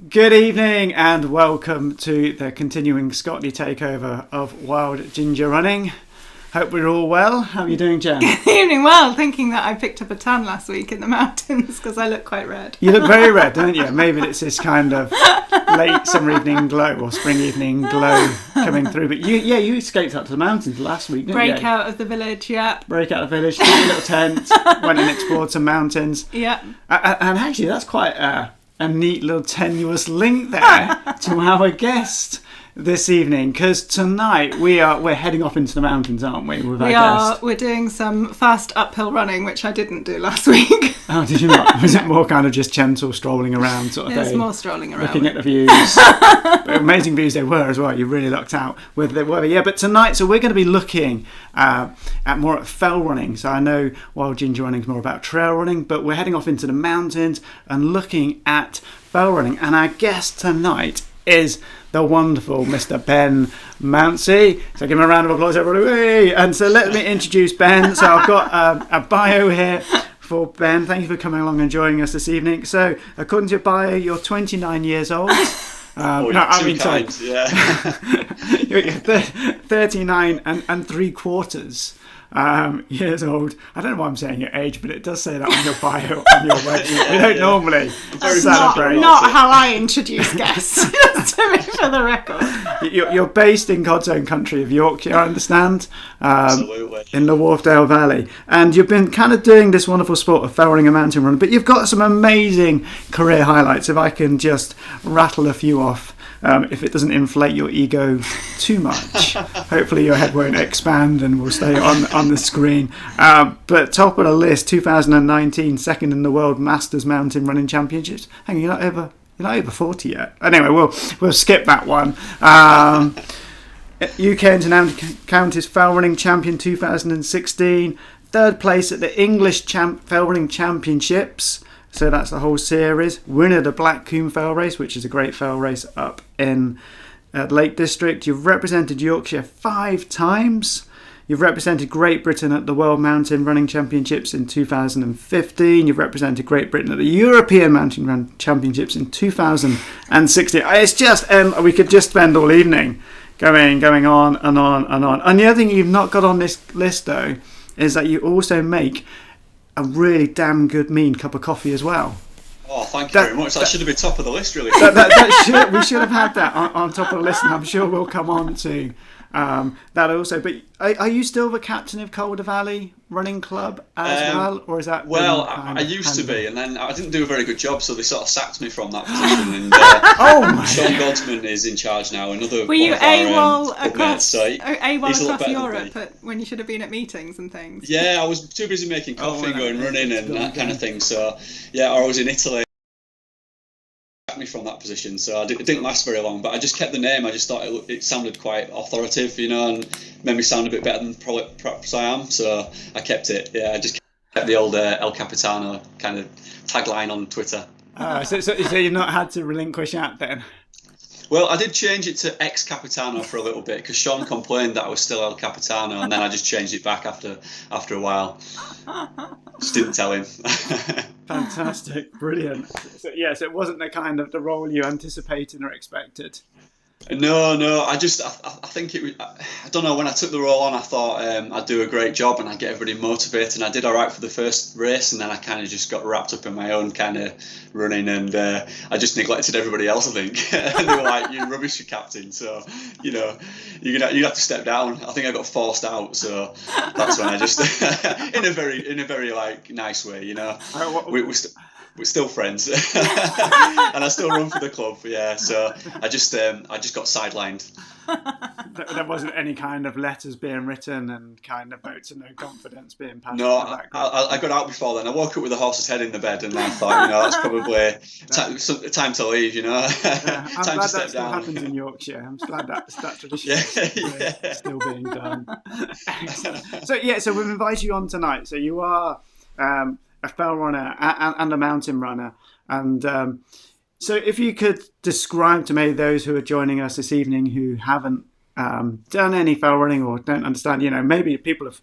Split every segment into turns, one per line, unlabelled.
Good evening and welcome to the continuing Scotty takeover of Wild Ginger Running. Hope we're all well. How are you doing, Jen?
Good evening. Well, thinking that I picked up a tan last week in the mountains because I look quite red.
You look very red, don't you? Maybe it's this kind of late summer evening glow or spring evening glow coming through. But you escaped up to the mountains last week, didn't you?
Break out of the village, yeah.
Break out of the village, took a little tent, went and explored some mountains.
Yeah.
And actually, that's quite a neat little tenuous link there to our guest this evening, because tonight we're heading off into the mountains, aren't we? With our guest.
We're doing some fast uphill running, which I didn't do last week.
Oh, did you not? Was it more kind of just gentle strolling around sort of
It's
day?
more strolling around.
Looking at the views. But amazing views they were as well. You really lucked out with the weather. Yeah, but tonight, so we're going to be looking at fell running. So I know Wild Ginger Running is more about trail running, but we're heading off into the mountains and looking at fell running. And our guest tonight is the wonderful Mr. Ben Mounsey. So give him a round of applause, everybody. And so let me introduce Ben. So I've got a bio here for Ben. Thank you for coming along and joining us this evening. So according to your bio, you're 29 years old.
You're
39 and 3/4 years old. I don't know why I'm saying your age, but it does say that on your bio on your website. We don't normally celebrate.
Not how I introduce guests, just to make for the record.
You're based in God's own country of Yorkshire, I understand.
Absolutely.
In the Wharfdale Valley. And you've been kind of doing this wonderful sport of fell running and mountain running, but you've got some amazing career highlights. If I can just rattle a few off. If it doesn't inflate your ego too much. Hopefully your head won't expand and will stay on the screen. But top of the list, 2019, second in the World Masters Mountain Running Championships. Hang on, you're not over 40 yet. Anyway, we'll skip that one. UK Inter-Counties Fell Running Champion 2016. Third place at the English Fell Running Championships. So that's the whole series. Winner of the Black Combe Fell Race, which is a great fell race up in Lake District. You've represented Yorkshire 5 times. You've represented Great Britain at the World Mountain Running Championships in 2015. You've represented Great Britain at the European Mountain Run Championships in 2016. It's just, we could just spend all evening going on and on and on. And the other thing you've not got on this list, though, is that you also make a really damn good mean cup of coffee as well.
Oh, thank you very much. That should have been top of the list, really.
We should have had that on top of the list, and I'm sure we'll come on to that also. But are you still the captain of Calder Valley Running Club as well, or is that?
Well, I used to be, and then I didn't do a very good job, so they sort of sacked me from that position. And Sean Goldsman is in charge now.
Were you AWOL across
across
Europe when you should have been at meetings and things?
Yeah, I was too busy making coffee, going running, and that kind of thing. So yeah, or I was in Italy. Me from that position, so it didn't last very long, but I just kept the name. I just thought it sounded quite authoritative, and made me sound a bit better than perhaps I am, so I kept it. Yeah, I just kept the old El Capitano kind of tagline on Twitter.
So you've not had to relinquish that then?
Well, I did change it to ex Capitano for a little bit because Sean complained that I was still El Capitano, and then I just changed it back after a while. Just didn't tell him.
Fantastic, brilliant. So it wasn't the role you anticipated or expected.
No. I think it was. I don't know. When I took the role on, I thought I'd do a great job and I'd get everybody motivated. And I did all right for the first race, and then I kind of just got wrapped up in my own kind of running, and I just neglected everybody else. I think and they were like, "You're rubbish, your captain." So you have to step down. I think I got forced out, so that's when I just in a very like nice way, we're still friends, and I still run for the club. Yeah, so I just got sidelined.
There wasn't any kind of letters being written and kind of votes of no confidence being passed.
No, I got out before then. I woke up with a horse's head in the bed, and I thought, that's probably time to leave.
I'm
time
glad
to step
that still
down.
happens in Yorkshire. I'm glad that tradition is still being done. So we've invited you on tonight. So you are a fell runner and a mountain runner, and so if you could describe to me those who are joining us this evening who haven't done any fell running or don't understand, maybe people have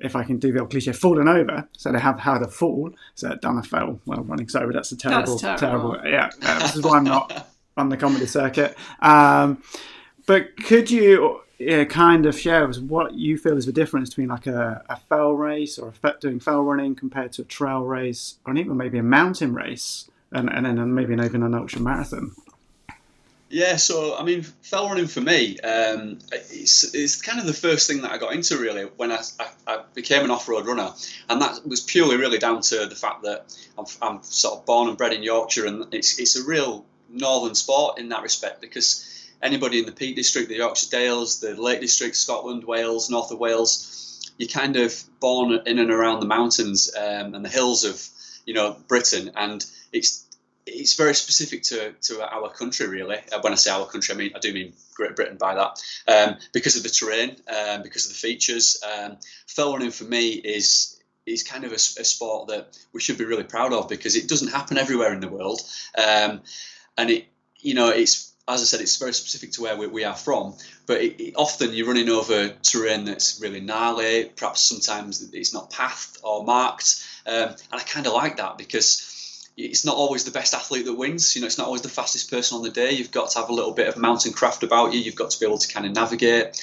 if I can do the old cliche, fallen over. So they have had a fall. So done a fell while running. Sorry, that's a terrible, terrible. Yeah, this is why I'm not on the comedy circuit. But could you kind of share with us what you feel is the difference between like a fell race or doing fell running compared to a trail race, or even maybe a mountain race, and then maybe even an ultra marathon?
Yeah, so I mean, fell running for me, it's kind of the first thing that I got into really when I became an off-road runner, and that was purely really down to the fact that I'm sort of born and bred in Yorkshire, and it's a real northern sport in that respect, because anybody in the Peak District, the Yorkshire Dales, the Lake District, Scotland, Wales, north of Wales, you're kind of born in and around the mountains and the hills of Britain, and it's very specific to our country, really. When I say our country, I do mean Great Britain by that, because of the terrain, because of the features. Fell running for me is kind of a sport that we should be really proud of, because it doesn't happen everywhere in the world, and it's, as I said, it's very specific to where we are from. But often you're running over terrain that's really gnarly. Perhaps sometimes it's not pathed or marked, and I kind of like that, because it's not always the best athlete that wins. It's not always the fastest person on the day. You've got to have a little bit of mountain craft about you. You've got to be able to kind of navigate,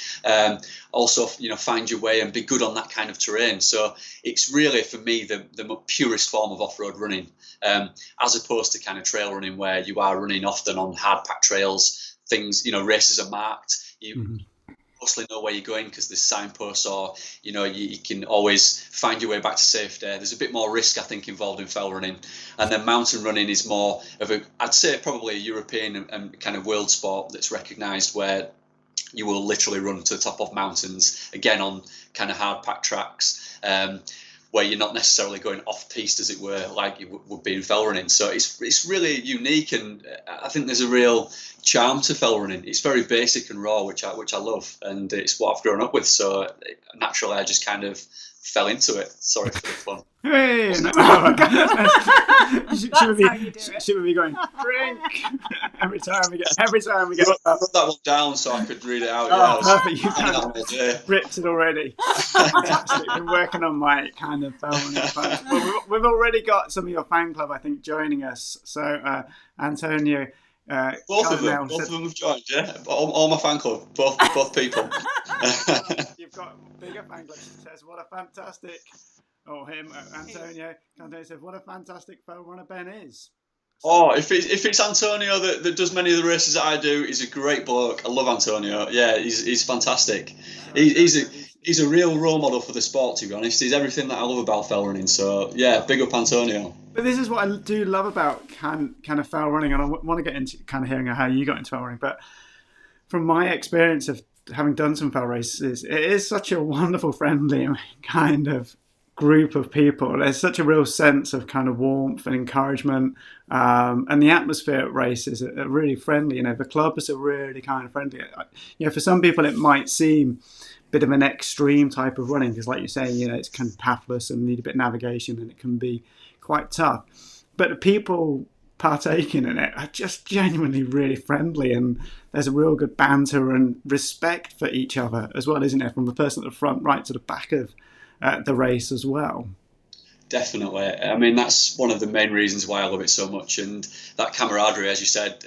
also, find your way and be good on that kind of terrain. So it's really, for me, the purest form of off-road running, as opposed to kind of trail running, where you are running often on hard-packed trails. Things, races are marked. You mostly know where you're going because there's signposts, or you can always find your way back to safety. There's a bit more risk, I think, involved in fell running, and then mountain running is more of I'd say probably a European and kind of world sport that's recognised, where you will literally run to the top of mountains, again on kind of hard packed tracks, where you're not necessarily going off piste, as it were, like you would be in fell running. So it's really unique, and I think there's a real charm to fell running. It's very basic and raw, which I love, and it's what I've grown up with. So naturally, I just kind of fell into it. Sorry for the fun.
Hey,
Should
we be going drink every time we get?
I wrote that one down so I could read it out.
Oh,
Yeah,
perfect! You kind of ripped it already. Fantastic. Been working on my kind of fell running. Well, we've already got some of your fan club, I think, joining us. So Antonio.
Both of them have joined, yeah. All my fan club, both people.
You've got bigger fan club. She says, "What a fantastic!" Oh, him, Antonio. Antonio says, "What a fantastic fell runner Ben is."
Oh, if it's Antonio that does many of the races that I do, he's a great bloke. I love Antonio. Yeah, he's fantastic. He's a real role model for the sport, to be honest. He's everything that I love about fell running. So yeah, big up Antonio.
But this is what I do love about kind of fell running, and I want to get into kind of hearing how you got into fell running. But from my experience of having done some fell races, it is such a wonderful, friendly kind of group of people. There's such a real sense of kind of warmth and encouragement, and the atmosphere at races are really friendly. The clubs are really kind of friendly. For some people it might seem a bit of an extreme type of running, because like you're saying, it's kind of pathless and need a bit of navigation, and it can be quite tough. But the people partaking in it are just genuinely really friendly, and there's a real good banter and respect for each other as well, isn't there? From the person at the front right to the back of the race as well.
Definitely. I mean, that's one of the main reasons why I love it so much, and that camaraderie, as you said,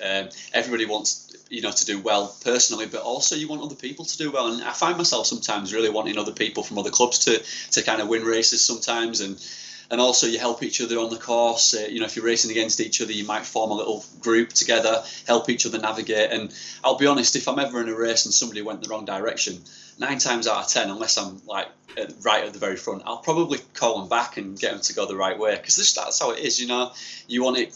everybody wants to do well personally, but also you want other people to do well. And I find myself sometimes really wanting other people from other clubs to kind of win races sometimes, and also you help each other on the course. If you're racing against each other, you might form a little group together, help each other navigate. And I'll be honest, if I'm ever in a race and somebody went the wrong direction, 9 times out of 10, unless I'm like right at the very front, I'll probably call them back and get them to go the right way, because that's how it is. You want it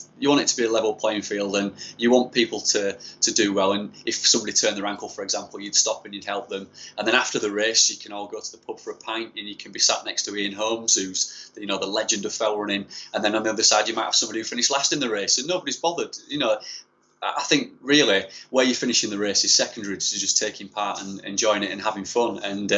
to be a level playing field, and you want people to do well. And if somebody turned their ankle, for example, you'd stop and you'd help them. And then after the race, you can all go to the pub for a pint, and you can be sat next to Ian Holmes, who's the legend of fell running. And then on the other side, you might have somebody who finished last in the race, and nobody's bothered. I think really where you finish in the race is secondary to just taking part and enjoying it and having fun, and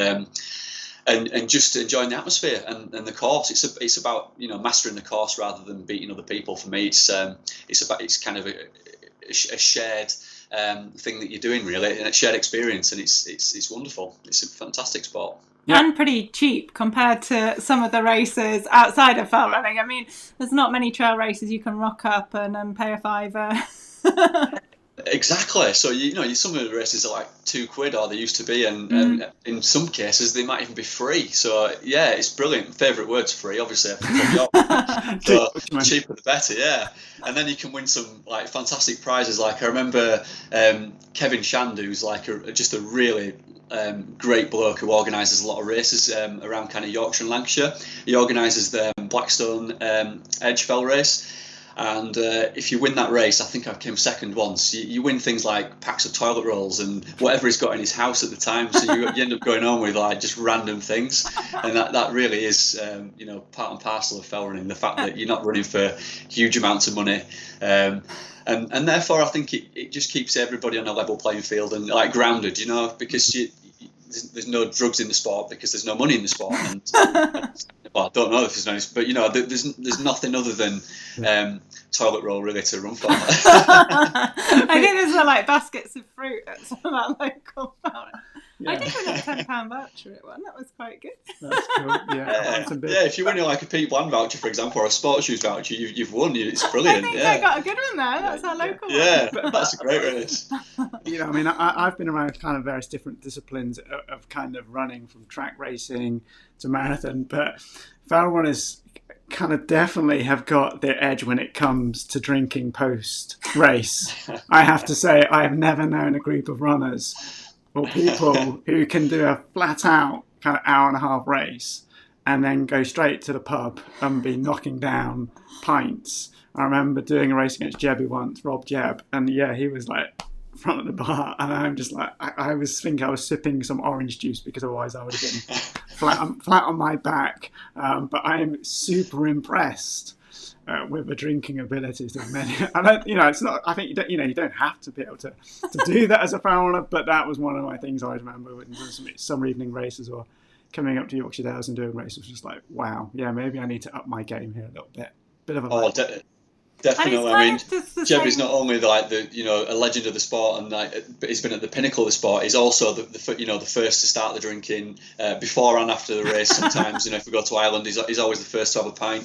just enjoying the atmosphere and the course. It's about mastering the course rather than beating other people. For me, it's kind of a shared thing that you're doing, really, and a shared experience, and it's wonderful. It's a fantastic sport.
Yeah.
And pretty cheap compared to some of the races outside of fell running. I mean, there's not many trail races you can rock up and pay a fiver.
Exactly. So some of the races are like £2, or they used to be, and in some cases they might even be free. So yeah, it's brilliant. Favourite word's free, obviously. So cheaper the better, yeah. And then you can win some like fantastic prizes. Like I remember Kevin Shand, who's like just a really great bloke who organises a lot of races around kind of Yorkshire and Lancashire. He organises the Blackstone Edge Fell race. And if you win that race, I think I came second once. You win things like packs of toilet rolls and whatever he's got in his house at the time. So you end up going on with like just random things, and that really is part and parcel of fell running. The fact that you're not running for huge amounts of money, and therefore I think it just keeps everybody on a level playing field and like grounded, because there's no drugs in the sport because there's no money in the sport. And well, I don't know if there's no, but there's nothing other than toilet roll really to run for.
I think there's like baskets of fruit at some of our local farms. Yeah. I did win a £10 voucher at one. That was quite good.
That's cool. Yeah.
If you win like a Pete Bland voucher, for example, or a sports shoes voucher, you've won. It's brilliant.
I think I got a good one there. That's our local one.
Yeah, that's a great race.
I mean, I've been around kind of various different disciplines of kind of running, from track racing to marathon, but fell runners kind of definitely have got their edge when it comes to drinking post race. I have to say, I have never known a group of runners or people who can do a flat out kind of hour and a half race and then go straight to the pub and be knocking down pints. I remember doing a race against Jebby once, Rob Jebb, and yeah, he was like front of the bar, and I'm just like, I was thinking I was sipping some orange juice because otherwise I would have been flat on my back. But I am super impressed with the drinking abilities of many. It's not. I think you don't have to be able to do that as a fell runner. But that was one of my things I always remember when summer evening races or coming up to Yorkshire Dales and doing races. Just like, wow, yeah, maybe I need to up my game here a little bit. Bit of a
definitely. I mean, Jebby's not only like a legend of the sport, but he's been at the pinnacle of the sport. He's also the first to start the drinking before and after the race. Sometimes, if we go to Ireland, he's always the first to have a pint.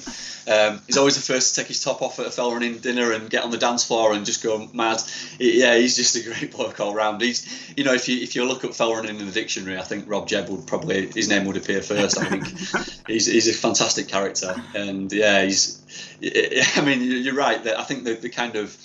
He's always the first to take his top off at a fell running dinner and get on the dance floor and just go mad. He's just a great bloke all round. He's, if you look up fell running in the dictionary, I think Rob Jebb would probably, his name would appear first. I think he's a fantastic character, and I mean, you're right. That I think the kind of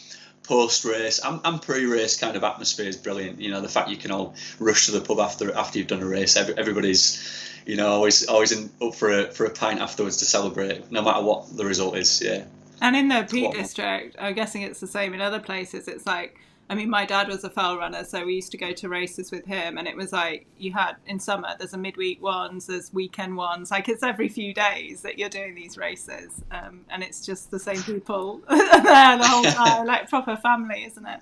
post-race and pre-race kind of atmosphere is brilliant. The fact you can all rush to the pub after you've done a race. Everybody's always up for a pint afterwards to celebrate, no matter what the result is. Yeah.
And in the Peak District, I'm guessing it's the same in other places. It's like, I mean, my dad was a fell runner, so we used to go to races with him, and it was like, you had, in summer, there's a midweek ones, there's weekend ones, like it's every few days that you're doing these races, and it's just the same people there the whole time, like proper family, isn't it?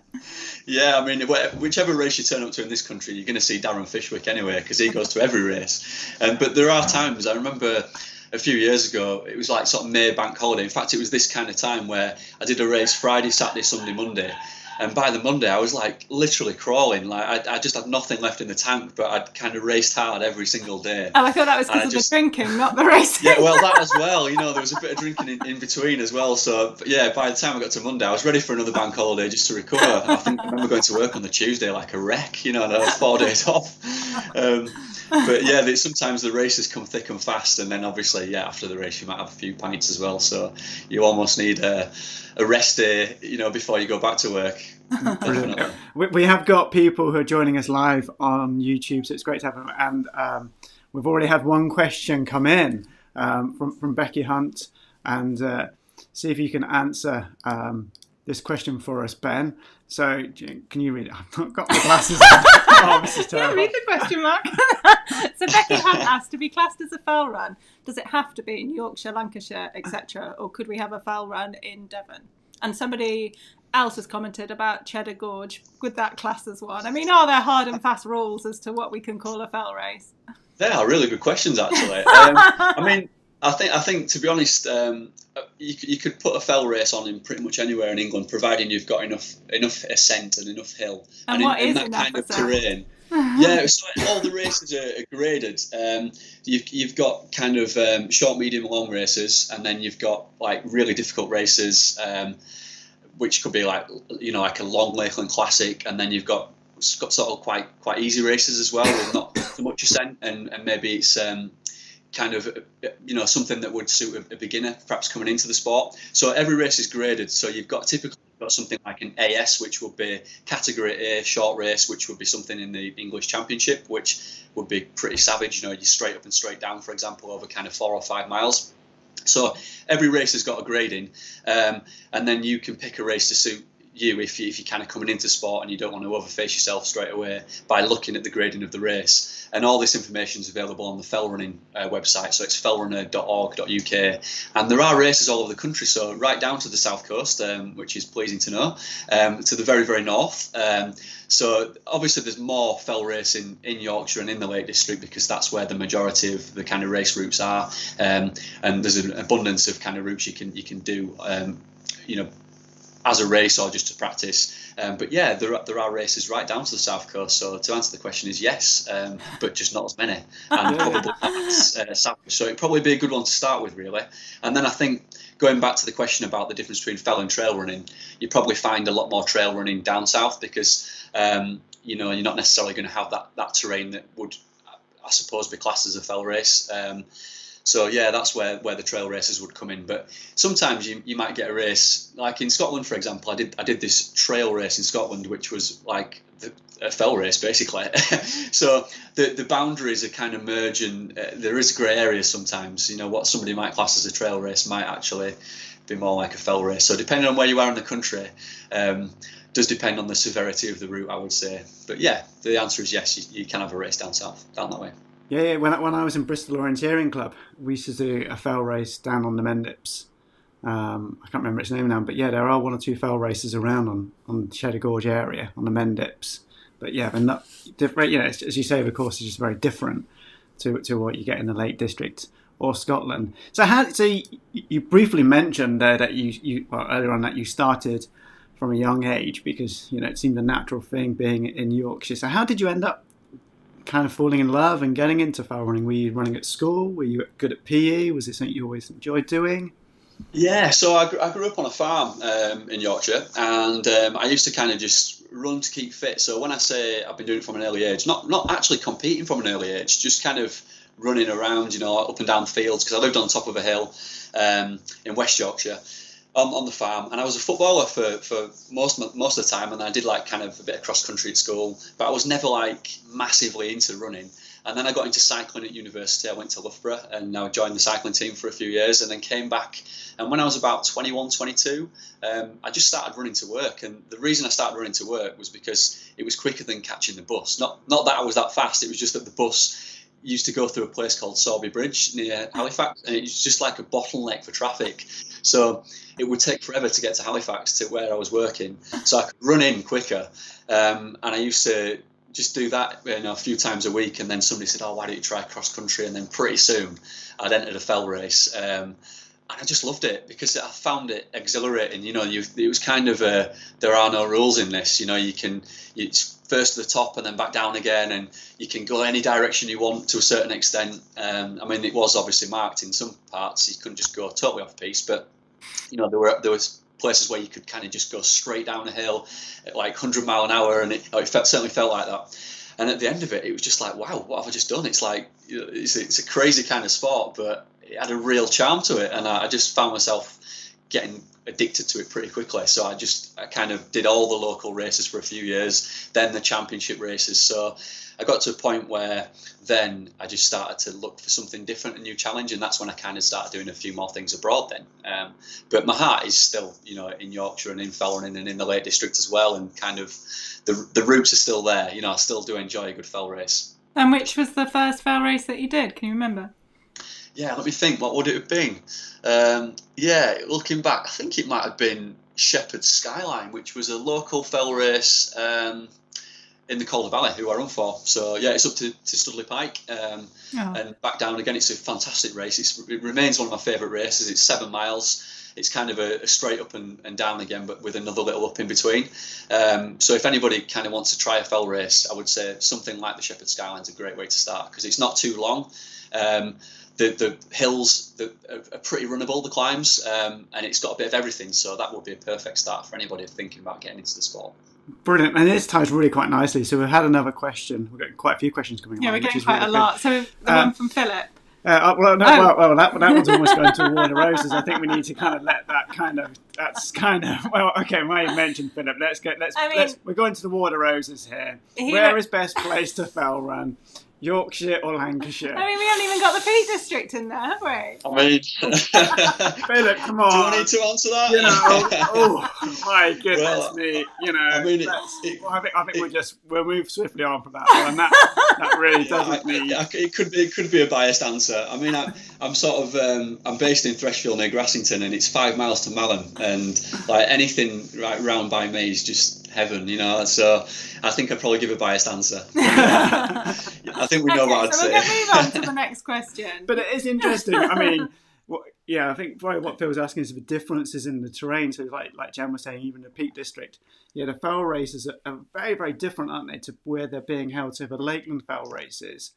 Yeah, I mean, whichever race you turn up to in this country, you're going to see Darren Fishwick anyway, because he goes to every race. But there are times, I remember a few years ago, it was like sort of May bank holiday. In fact, it was this kind of time where I did a race Friday, Saturday, Sunday, Monday. And by the Monday, I was like literally crawling. Like I just had nothing left in the tank, but I'd kind of raced hard every single day.
Oh, I thought that was because of the drinking, not the racing.
Yeah, well, that as well. There was a bit of drinking in between as well. So yeah, by the time I got to Monday, I was ready for another bank holiday just to recover. I remember going to work on the Tuesday like a wreck. And I had 4 days off. But yeah, sometimes the races come thick and fast, and then obviously, after the race, you might have a few pints as well. So you almost need a rest day, before you go back to work.
We have got people who are joining us live on YouTube, so it's great to have them. And we've already had one question come in from Becky Hunt, and see if you can answer this question for us, Ben. So can you read it? I've not got my glasses on. Oh, this is terrible.
Yeah, read the question, Mark. So Becky Hunt asked, to be classed as a fell run, does it have to be in Yorkshire, Lancashire, etc., or could we have a fell run in Devon? And somebody else has commented about Cheddar Gorge. Would that class as one? I mean, are there hard and fast rules as to what we can call a fell race?
They are really good questions, actually. I mean, I think to be honest, you could put a fell race on in pretty much anywhere in England, providing you've got enough ascent and enough hill,
And
and
what
in
is
that
enough
kind of
ascent?
terrain. Yeah, so all the races are graded. You've got kind of short, medium, long races, and then you've got like really difficult races, which could be like like a long Lakeland Classic, and then you've got sort of quite easy races as well with not so much ascent, and maybe it's kind of something that would suit a beginner perhaps coming into the sport. So every race is graded. So you've got typically got something like an AS, which would be category A short race, which would be something in the English Championship, which would be pretty savage. You straight up and straight down, for example, over kind of 4 or 5 miles. So every race has got a grading, and then you can pick a race to suit you if you're kind of coming into sport and you don't want to overface yourself straight away by looking at the grading of the race. And all this information is available on the Fell Running website, so it's fellrunner.org.uk, and there are races all over the country, so right down to the south coast, which is pleasing to know, to the very, very north. So obviously there's more fell racing in Yorkshire and in the Lake District because that's where the majority of the kind of race routes are, and there's an abundance of kind of routes you can do, as a race or just to practice. But yeah, there are races right down to the south coast. So to answer the question is yes, but just not as many, and probably not as savage. So it'd probably be a good one to start with, really. And then I think going back to the question about the difference between fell and trail running, you probably find a lot more trail running down south because you're not necessarily going to have that terrain that would, I suppose, be classed as a fell race. So yeah, that's where the trail races would come in. But sometimes you might get a race like in Scotland, for example. I did this trail race in Scotland, which was like a fell race basically. So the boundaries are kind of merge, and there is grey areas sometimes. What somebody might class as a trail race might actually be more like a fell race. So depending on where you are in the country, does depend on the severity of the route, I would say. But yeah, the answer is yes. You can have a race down south, down that way.
Yeah. When I was in Bristol Orienteering Club, we used to do a fell race down on the Mendips. I can't remember its name now, but yeah, there are 1 or 2 fell races around on Cheddar Gorge area on the Mendips. But yeah, they're not different. As you say, the course is just very different to what you get in the Lake District or Scotland. So you briefly mentioned there that you earlier on that you started from a young age because it seemed a natural thing being in Yorkshire. So how did you end up kind of falling in love and getting into fell running? Were you running at school? Were you good at PE? Was it something you always enjoyed doing?
Yeah, so I grew up on a farm in Yorkshire, and I used to kind of just run to keep fit. So when I say I've been doing it from an early age, not actually competing from an early age, just kind of running around, up and down fields, because I lived on top of a hill in West Yorkshire on the farm, and I was a footballer for most of the time, and I did like kind of a bit of cross country at school, but I was never like massively into running. And then I got into cycling at university. I went to Loughborough and I joined the cycling team for a few years and then came back. And when I was about 21, 22, I just started running to work. And the reason I started running to work was because it was quicker than catching the bus. Not that I was that fast. It was just that the bus used to go through a place called Sorby Bridge near Halifax. And it was just like a bottleneck for traffic. So it would take forever to get to Halifax to where I was working. So I could run in quicker. And I used to just do that a few times a week, and then somebody said, "Oh, why don't you try cross country?" And then pretty soon I'd entered a fell race, and I just loved it because I found it exhilarating. It was kind of there are no rules in this. It's first to the top and then back down again, and you can go any direction you want to a certain extent. It was obviously marked in some parts. You couldn't just go totally off piste, but there was places where you could kind of just go straight down a hill at like 100 mile an hour, and it certainly felt like that. And at the end of it, it was just like, wow, what have I just done? It's like it's a crazy kind of sport, but it had a real charm to it, and I just found myself getting addicted to it pretty quickly. So I kind of did all the local races for a few years, then the championship races. So I got to a point where then I just started to look for something different, a new challenge, and that's when I kind of started doing a few more things abroad then. But my heart is still, in Yorkshire and in fell running and in the Lake District as well, and kind of the roots are still there. I still do enjoy a good fell race.
And which was the first fell race that you did? Can you remember?
Yeah, let me think. What would it have been? Looking back, I think it might have been Shepherd's Skyline, which was a local fell race. in the Calder Valley, who I run for. So yeah, it's up to Studley Pike, and back down again. It's a fantastic race. It remains one of my favourite races. It's 7 miles. It's kind of a straight up and down again, but with another little up in between. So if anybody kind of wants to try a fell race, I would say something like the Shepherd Skyline is a great way to start, because it's not too long. The hills are pretty runnable, the climbs, and it's got a bit of everything. So that would be a perfect start for anybody thinking about getting into the sport.
Brilliant, and this ties really quite nicely. So we've had another question. We've got quite a few questions coming.
Yeah,
along,
we're getting
which is
quite
really
a lot. So the one from Philip.
That one's almost going to Warner Roses. I think we need to kind of let that kind of. That's kind of okay. I mentioned Philip. We're going to the Warner Roses here. Where is best place to fell run? Yorkshire or Lancashire?
I mean, we haven't even got the Peak District in there, have we?
I mean,
Philip, come on.
Do I need to answer that?
You know, oh my goodness me. You know,
I mean,
I think we'll move swiftly on from that one. That really doesn't need.
It could be a biased answer. I mean, I'm sort of I'm based in Thresfield near Grassington, and it's 5 miles to Malham, and like anything right round by me is just heaven, you know. So I think I'd probably give a biased answer. I think we know what I'd say.
We'll move on to the next question.
But it is interesting. I mean, I think probably what Phil was asking is the differences in the terrain. So like Jan was saying, even the Peak District, the fell races are very, very different, aren't they, to where they're being held. So the Lakeland fell races,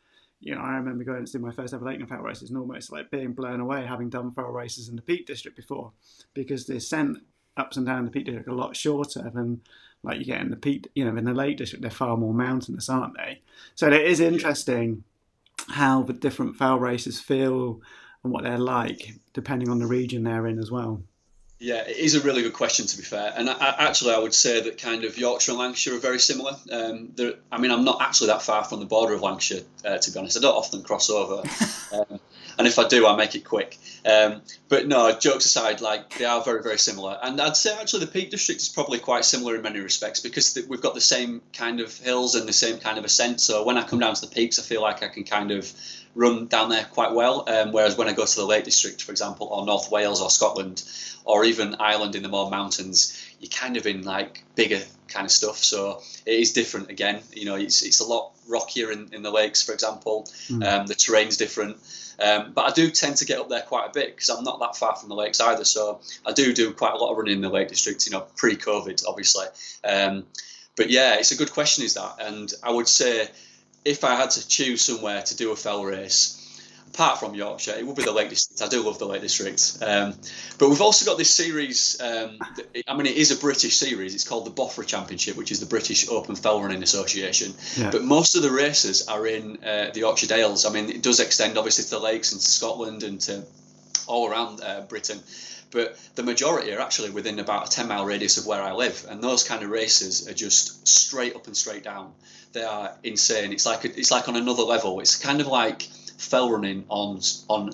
I remember going to do my first ever Lakeland fell races and almost like being blown away having done fell races in the Peak District before, because the ascent ups and down the Peak District are a lot shorter than like you get in the Peak, in the Lake District. They're far more mountainous, aren't they? So it is interesting how the different fell races feel and what they're like depending on the region they're in as well.
Yeah, it is a really good question, to be fair. And I would say that kind of Yorkshire and Lancashire are very similar. I'm not actually that far from the border of Lancashire, to be honest. I don't often cross over. And if I do, I make it quick. But no, jokes aside, like they are very, very similar. And I'd say actually the Peak District is probably quite similar in many respects, because we've got the same kind of hills and the same kind of ascent. So when I come down to the peaks, I feel like I can kind of run down there quite well. Whereas when I go to the Lake District, for example, or North Wales or Scotland, or even Ireland in the more mountains, you're kind of in like bigger kind of stuff. So it is different again. It's a lot rockier in the lakes, for example. The terrain's different. But I do tend to get up there quite a bit because I'm not that far from the lakes either. So I do quite a lot of running in the Lake District, pre-COVID, obviously. But yeah, it's a good question, is that? And I would say if I had to choose somewhere to do a fell race, apart from Yorkshire, it would be the Lake District. I do love the Lake District. But we've also got this series, it is a British series. It's called the Bofra Championship, which is the British Open Fell Running Association. Yeah. But most of the races are in the Yorkshire Dales. I mean, it does extend obviously to the lakes and to Scotland and to all around Britain. But the majority are actually within about a 10-mile radius of where I live. And those kind of races are just straight up and straight down. They are insane. It's like on another level. It's kind of like fell running on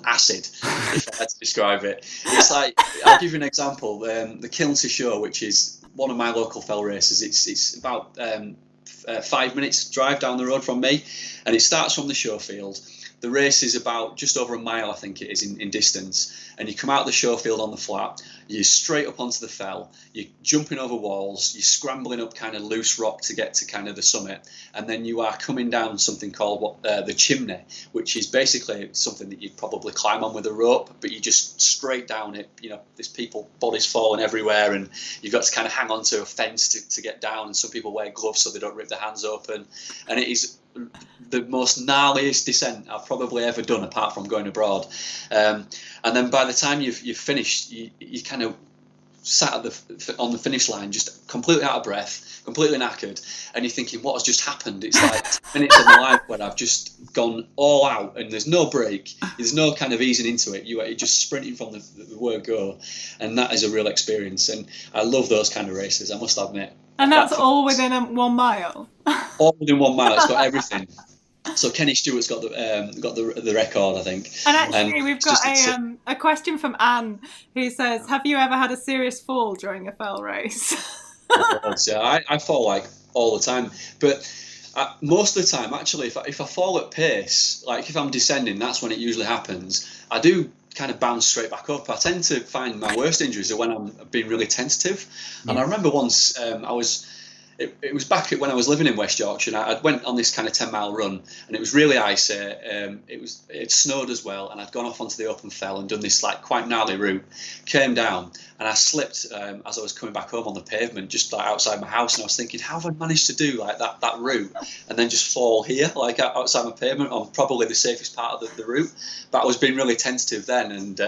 acid, if I had to describe it. It's like, I'll give you an example. The Kilnsey Show, which is one of my local fell races, it's about 5 minutes drive down the road from me, and it starts from the show field. The race is about just over a mile, I think it is, in distance. And you come out of the show field on the flat, you're straight up onto the fell, you're jumping over walls, you're scrambling up kind of loose rock to get to kind of the summit. And then you are coming down something called the chimney, which is basically something that you'd probably climb on with a rope, but you just straight down it. There's people, bodies falling everywhere, and you've got to kind of hang onto a fence to get down. And some people wear gloves so they don't rip their hands open. And it is the most gnarliest descent I've probably ever done, apart from going abroad. And then by the time you've finished, you kind of sat on the finish line, just completely out of breath, completely knackered, and you're thinking, what has just happened? It's like 10 minutes of my life where I've just gone all out, and there's no break, there's no kind of easing into it. You're just sprinting from the word go, and that is a real experience. And I love those kind of races, I must admit.
And that's all within 1 mile.
All within 1 mile. It's got everything. So Kenny Stewart's got the record, I think.
And actually, we've got a question from Anne, who says, "Have you ever had a serious fall during a fell race?"
Yeah, I fall like all the time, but most of the time, actually, if I fall at pace, like if I'm descending, that's when it usually happens. I do kind of bounce straight back up. I tend to find my worst injuries are when I'm being really tentative. And I remember once I was it was back when I was living in West Yorkshire. And I went on this kind of 10-mile run, and it was really icy. It snowed as well, and I'd gone off onto the open fell and done this like quite gnarly route. Came down, and I slipped as I was coming back home on the pavement, just like outside my house. And I was thinking, how have I managed to do like that route and then just fall here, like outside my pavement on probably the safest part of the route? But I was being really tentative then, and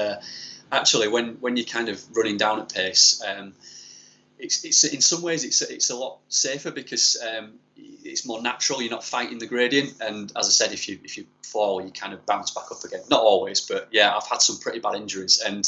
actually, when you're kind of running down at pace. It's in some ways it's a lot safer because it's more natural. You're not fighting the gradient, and as I said, if you fall, you kind of bounce back up again. Not always, but yeah, I've had some pretty bad injuries, and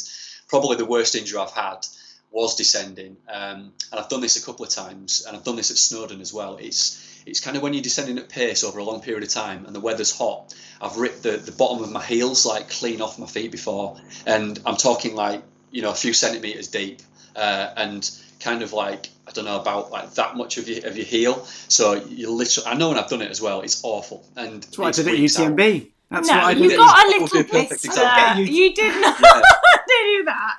probably the worst injury I've had was descending. And I've done this a couple of times, and I've done this at Snowdon as well. It's kind of when you're descending at pace over a long period of time, and the weather's hot. I've ripped the bottom of my heels like clean off my feet before, and I'm talking like a few centimeters deep, and kind of like, I don't know, about like that much of your heel. So you literally, I know when I've done it as well, it's awful. And
that's what I did at UTMB. That's
no,
what I did.
You got a little
blister.
You did not do that.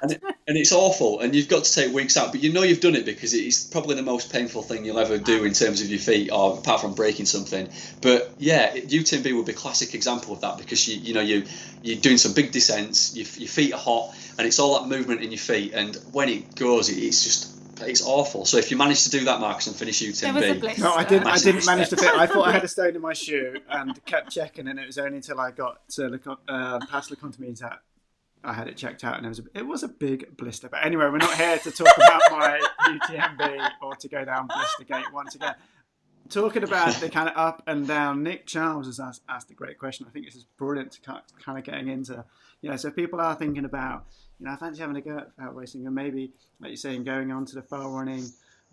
And it's awful, and you've got to take weeks out, but you've done it because it's probably the most painful thing you'll ever do in terms of your feet, or apart from breaking something. But yeah, UTMB would be a classic example of that, because you're doing some big descents, your feet are hot, and it's all that movement in your feet, and when it goes, it's awful. So if you manage to do that, Marcus, and finish UTMB,
no, I didn't manage to fit. I thought I had a stone in my shoe and kept checking, and it was only until I got to past Le Contamine that I had it checked out, and it was a big blister. But anyway, we're not here to talk about my UTMB or to go down Blistergate once again. Talking about the kind of up and down, Nick Charles has asked a great question. I think this is brilliant to kind of getting into. So people are thinking about, I fancy having a go at trail racing, and maybe, like you're saying, going onto the Fell Running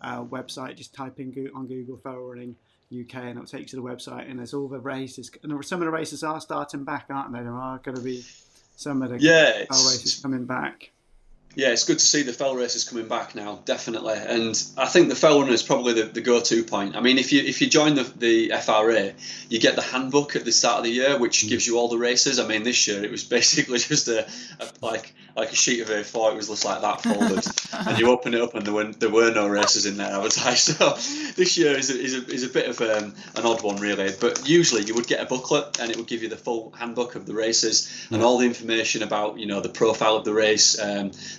website, just type in on Google Fell Running UK, and it'll take you to the website, and there's all the races. And some of the races are starting back, aren't they? There are going to be some of the fell races coming back.
Yeah, it's good to see the fell races coming back now, definitely. And I think the fell runner is probably the go-to point. I mean, if you join the FRA, you get the handbook at the start of the year, which gives you all the races. I mean, this year it was basically just like a sheet of A4. It was just like that folded, and you open it up, and there were no races in there advertised. So this year is a bit of an odd one, really. But usually you would get a booklet, and it would give you the full handbook of the races and all the information about the profile of the race.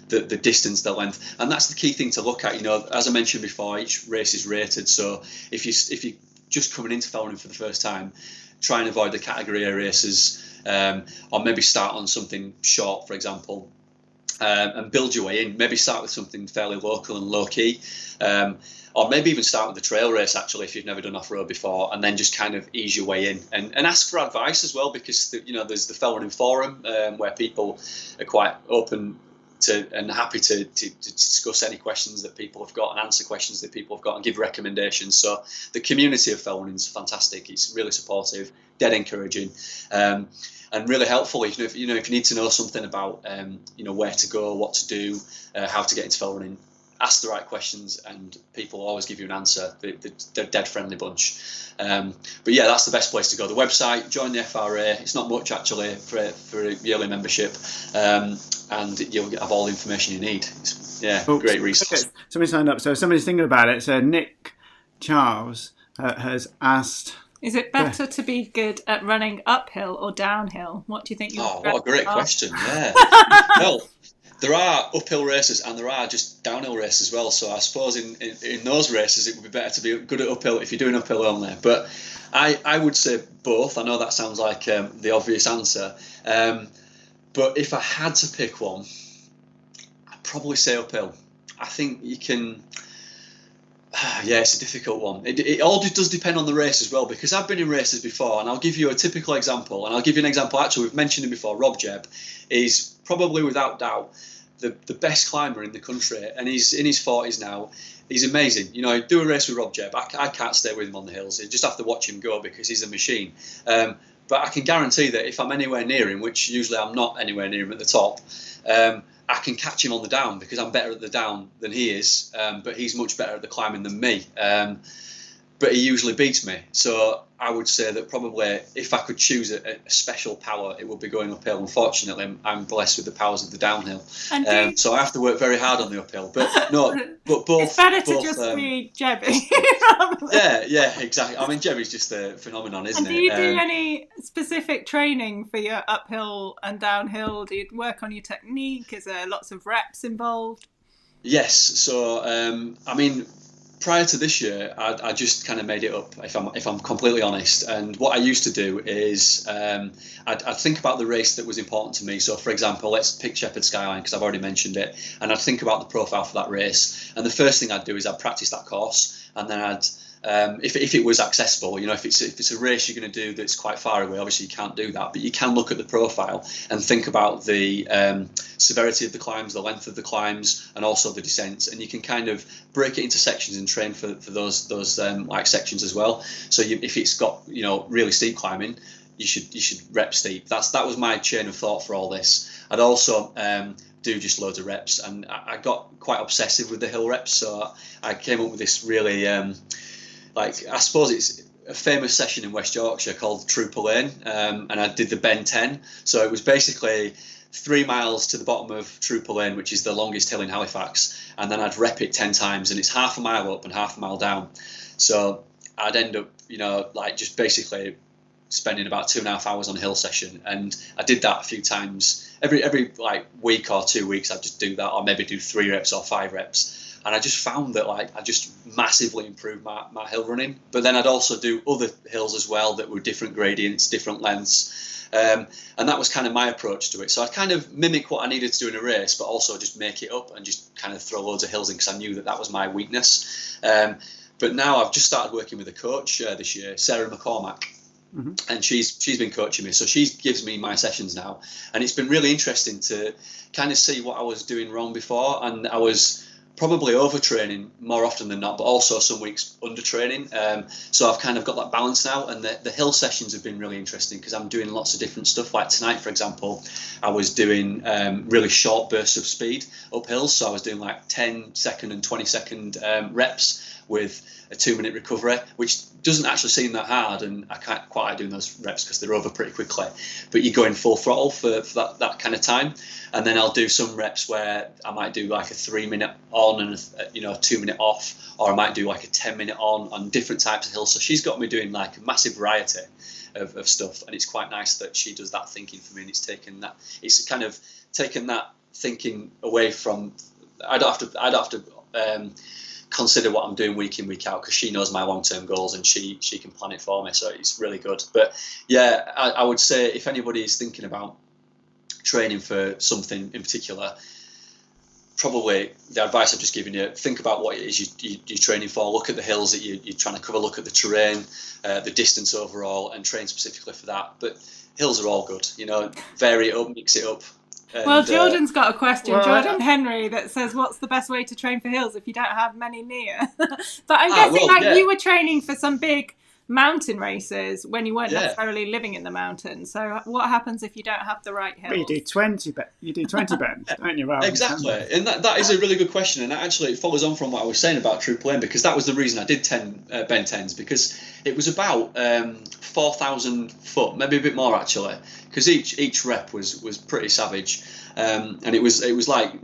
The distance, the length, and that's the key thing to look at. As I mentioned before, each race is rated. So if you're just coming into fell running for the first time, try and avoid the category A races, or maybe start on something short, for example, and build your way in. Maybe start with something fairly local and low key, or maybe even start with the trail race, actually, if you've never done off-road before, and then just kind of ease your way in, and ask for advice as well, because there's the fell running forum, where people are quite open and happy to discuss any questions that people have got and answer questions that people have got and give recommendations. So the community of fell running is fantastic. It's really supportive, dead encouraging, and really helpful. If you need to know something about where to go, what to do, how to get into fell running, ask the right questions, and people will always give you an answer. They're a dead friendly bunch. But yeah, that's the best place to go. The website, join the FRA. It's not much, actually, for a yearly membership, and you'll have all the information you need. Great resource.
Okay. Somebody signed up. So somebody's thinking about it. So Nick Charles has asked,
is it better to be good at running uphill or downhill? What do you think?
What a great question. Yeah. Well, there are uphill races and there are just downhill races as well. So I suppose in those races it would be better to be good at uphill if you're doing uphill only. But I would say both. I know that sounds like the obvious answer. But if I had to pick one, I'd probably say uphill. I think you can... Yeah, it's a difficult one. It all does depend on the race as well, because I've been in races before, and I'll give you a typical example, and I'll give you an example. Actually, we've mentioned him before. Rob Jebb is probably, without doubt, the best climber in the country, and he's in his 40s now. He's amazing. Do a race with Rob Jebb. I can't stay with him on the hills. You just have to watch him go because he's a machine. But I can guarantee that if I'm anywhere near him, which usually I'm not anywhere near him at the top, I can catch him on the down because I'm better at the down than he is, but he's much better at the climbing than me. but he usually beats me. So I would say that probably if I could choose a special power, it would be going uphill. Unfortunately, I'm blessed with the powers of the downhill,
And
so I have to work very hard on the uphill. But no, but both.
It's better to
both,
just be Jebby.
yeah, exactly. I mean, Jerry's just a phenomenon, isn't
And
it?
do you do any specific training for your uphill and downhill? Do you work on your technique? Is there lots of reps involved?
Yes. So, I mean, prior to this year, I just kind of made it up, if I'm completely honest. And what I used to do is I'd think about the race that was important to me. So, for example, let's pick Shepherd Skyline because I've already mentioned it, and I'd think about the profile for that race. And the first thing I'd do is I'd practice that course, and then I'd if it was accessible, if it's a race you're going to do that's quite far away, obviously you can't do that, but you can look at the profile and think about the severity of the climbs, the length of the climbs, and also the descents, and you can kind of break it into sections and train for those like sections as well. So if it's got really steep climbing, you should rep steep. That was my chain of thought for all this. I'd also do just loads of reps, and I got quite obsessive with the hill reps, so I came up with this really I suppose it's a famous session in West Yorkshire called Trooper Lane, and I did the Bend 10. So it was basically 3 miles to the bottom of Trooper Lane, which is the longest hill in Halifax, and then I'd rep it 10 times, and it's half a mile up and half a mile down. So I'd end up, just basically spending about 2.5 hours on a hill session, and I did that a few times. Every week or 2 weeks, I'd just do that, or maybe do 3 reps or 5 reps. And I just found that I just massively improved my hill running. But then I'd also do other hills as well that were different gradients, different lengths. And that was kind of my approach to it. So I'd kind of mimic what I needed to do in a race, but also just make it up and just kind of throw loads of hills in because I knew that was my weakness. But now I've just started working with a coach this year, Sarah McCormack. Mm-hmm. And she's been coaching me, so she gives me my sessions now. And it's been really interesting to kind of see what I was doing wrong before. And I was probably overtraining more often than not, but also some weeks undertraining. So I've kind of got that balance now, and the hill sessions have been really interesting because I'm doing lots of different stuff. Like tonight, for example, I was doing really short bursts of speed up hills. So I was doing 10-second and 20-second reps with a 2-minute recovery, which doesn't actually seem that hard, and I can't quite like doing those reps because they're over pretty quickly. But you go in full throttle for that kind of time, and then I'll do some reps where I might do a 3-minute on and a 2-minute off, or I might do a 10-minute on different types of hills. So she's got me doing a massive variety of stuff, and it's quite nice that she does that thinking for me, and it's kind of taken that thinking away from. I don't have to consider what I'm doing week in, week out, because she knows my long-term goals and she can plan it for me, so it's really good. But yeah, I would say if anybody is thinking about training for something in particular, probably the advice I've just given you, think about what it is you're training for, look at the hills that you're trying to cover, look at the terrain, the distance overall, and train specifically for that. But hills are all good, vary it up, mix it up.
Well, Jordan's got a question, Jordan Henry, that says, what's the best way to train for hills if you don't have many near? But I'm guessing you were training for some big mountain races when you weren't necessarily living in the mountains. So what happens if you don't have the right hills?
Well, you do 20 bends, don't you?
Exactly. And that is a really good question. And actually it follows on from what I was saying about Trooper Lane, because that was the reason I did 10 bend 10s, because it was about 4,000 foot, maybe a bit more actually, because each rep was pretty savage. And it was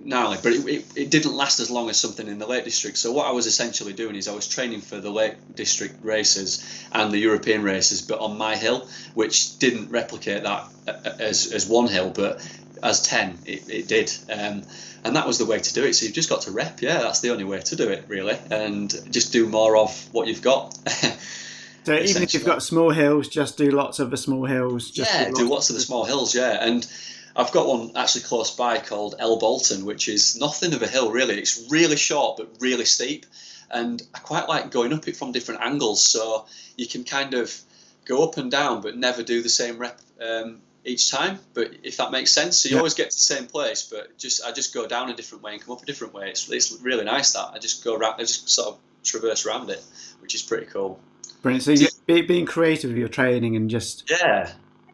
gnarly, but it didn't last as long as something in the Lake District. So what I was essentially doing is I was training for the Lake District races and the European races, but on my hill, which didn't replicate that as one hill, but as 10 it did. And that was the way to do it. So you've just got to rep. Yeah, that's the only way to do it, really, and just do more of what you've got.
So even if you've got small hills, just do lots of the small hills.
Do lots of the small hills. Yeah, and I've got one actually close by called El Bolton, which is nothing of a hill really. It's really short but really steep, and I quite like going up it from different angles, so you can kind of go up and down but never do the same rep each time. But if that makes sense, so you always get to the same place, but I just go down a different way and come up a different way. It's really nice that I just go around, I just sort of traverse around it, which is pretty cool.
Brilliant. So you're being creative with your training and just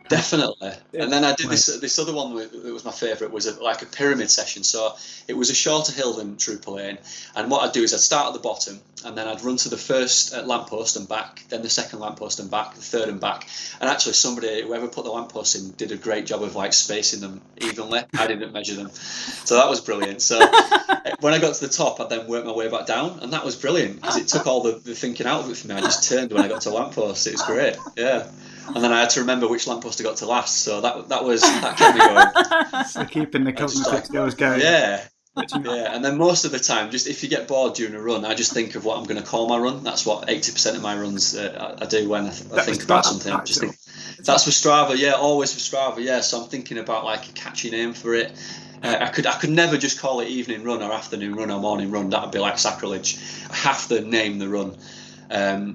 Definitely. And then I did this other one that was my favourite, was like a pyramid session. So it was a shorter hill than Trooper Lane. And what I'd do is I'd start at the bottom, and then I'd run to the first lamppost and back, then the second lamppost and back, the third and back. And actually whoever put the lampposts in, did a great job of like spacing them evenly. I didn't measure them. So that was brilliant. So when I got to the top, I then worked my way back down, and that was brilliant because it took all the thinking out of it for me. I just turned when I got to lamppost. It was great. Yeah. And then I had to remember which lamppost I got to last, so that kept me going.
So keeping the cognitive skills going.
Yeah, yeah. And then most of the time, just if you get bored during a run, I just think of what I'm going to call my run. That's what 80% of my runs I do when I think about something. I just think that's for Strava. Yeah, always for Strava. Yeah, so I'm thinking about like a catchy name for it. I could never just call it evening run or afternoon run or morning run. That would be like sacrilege. I have to name the run.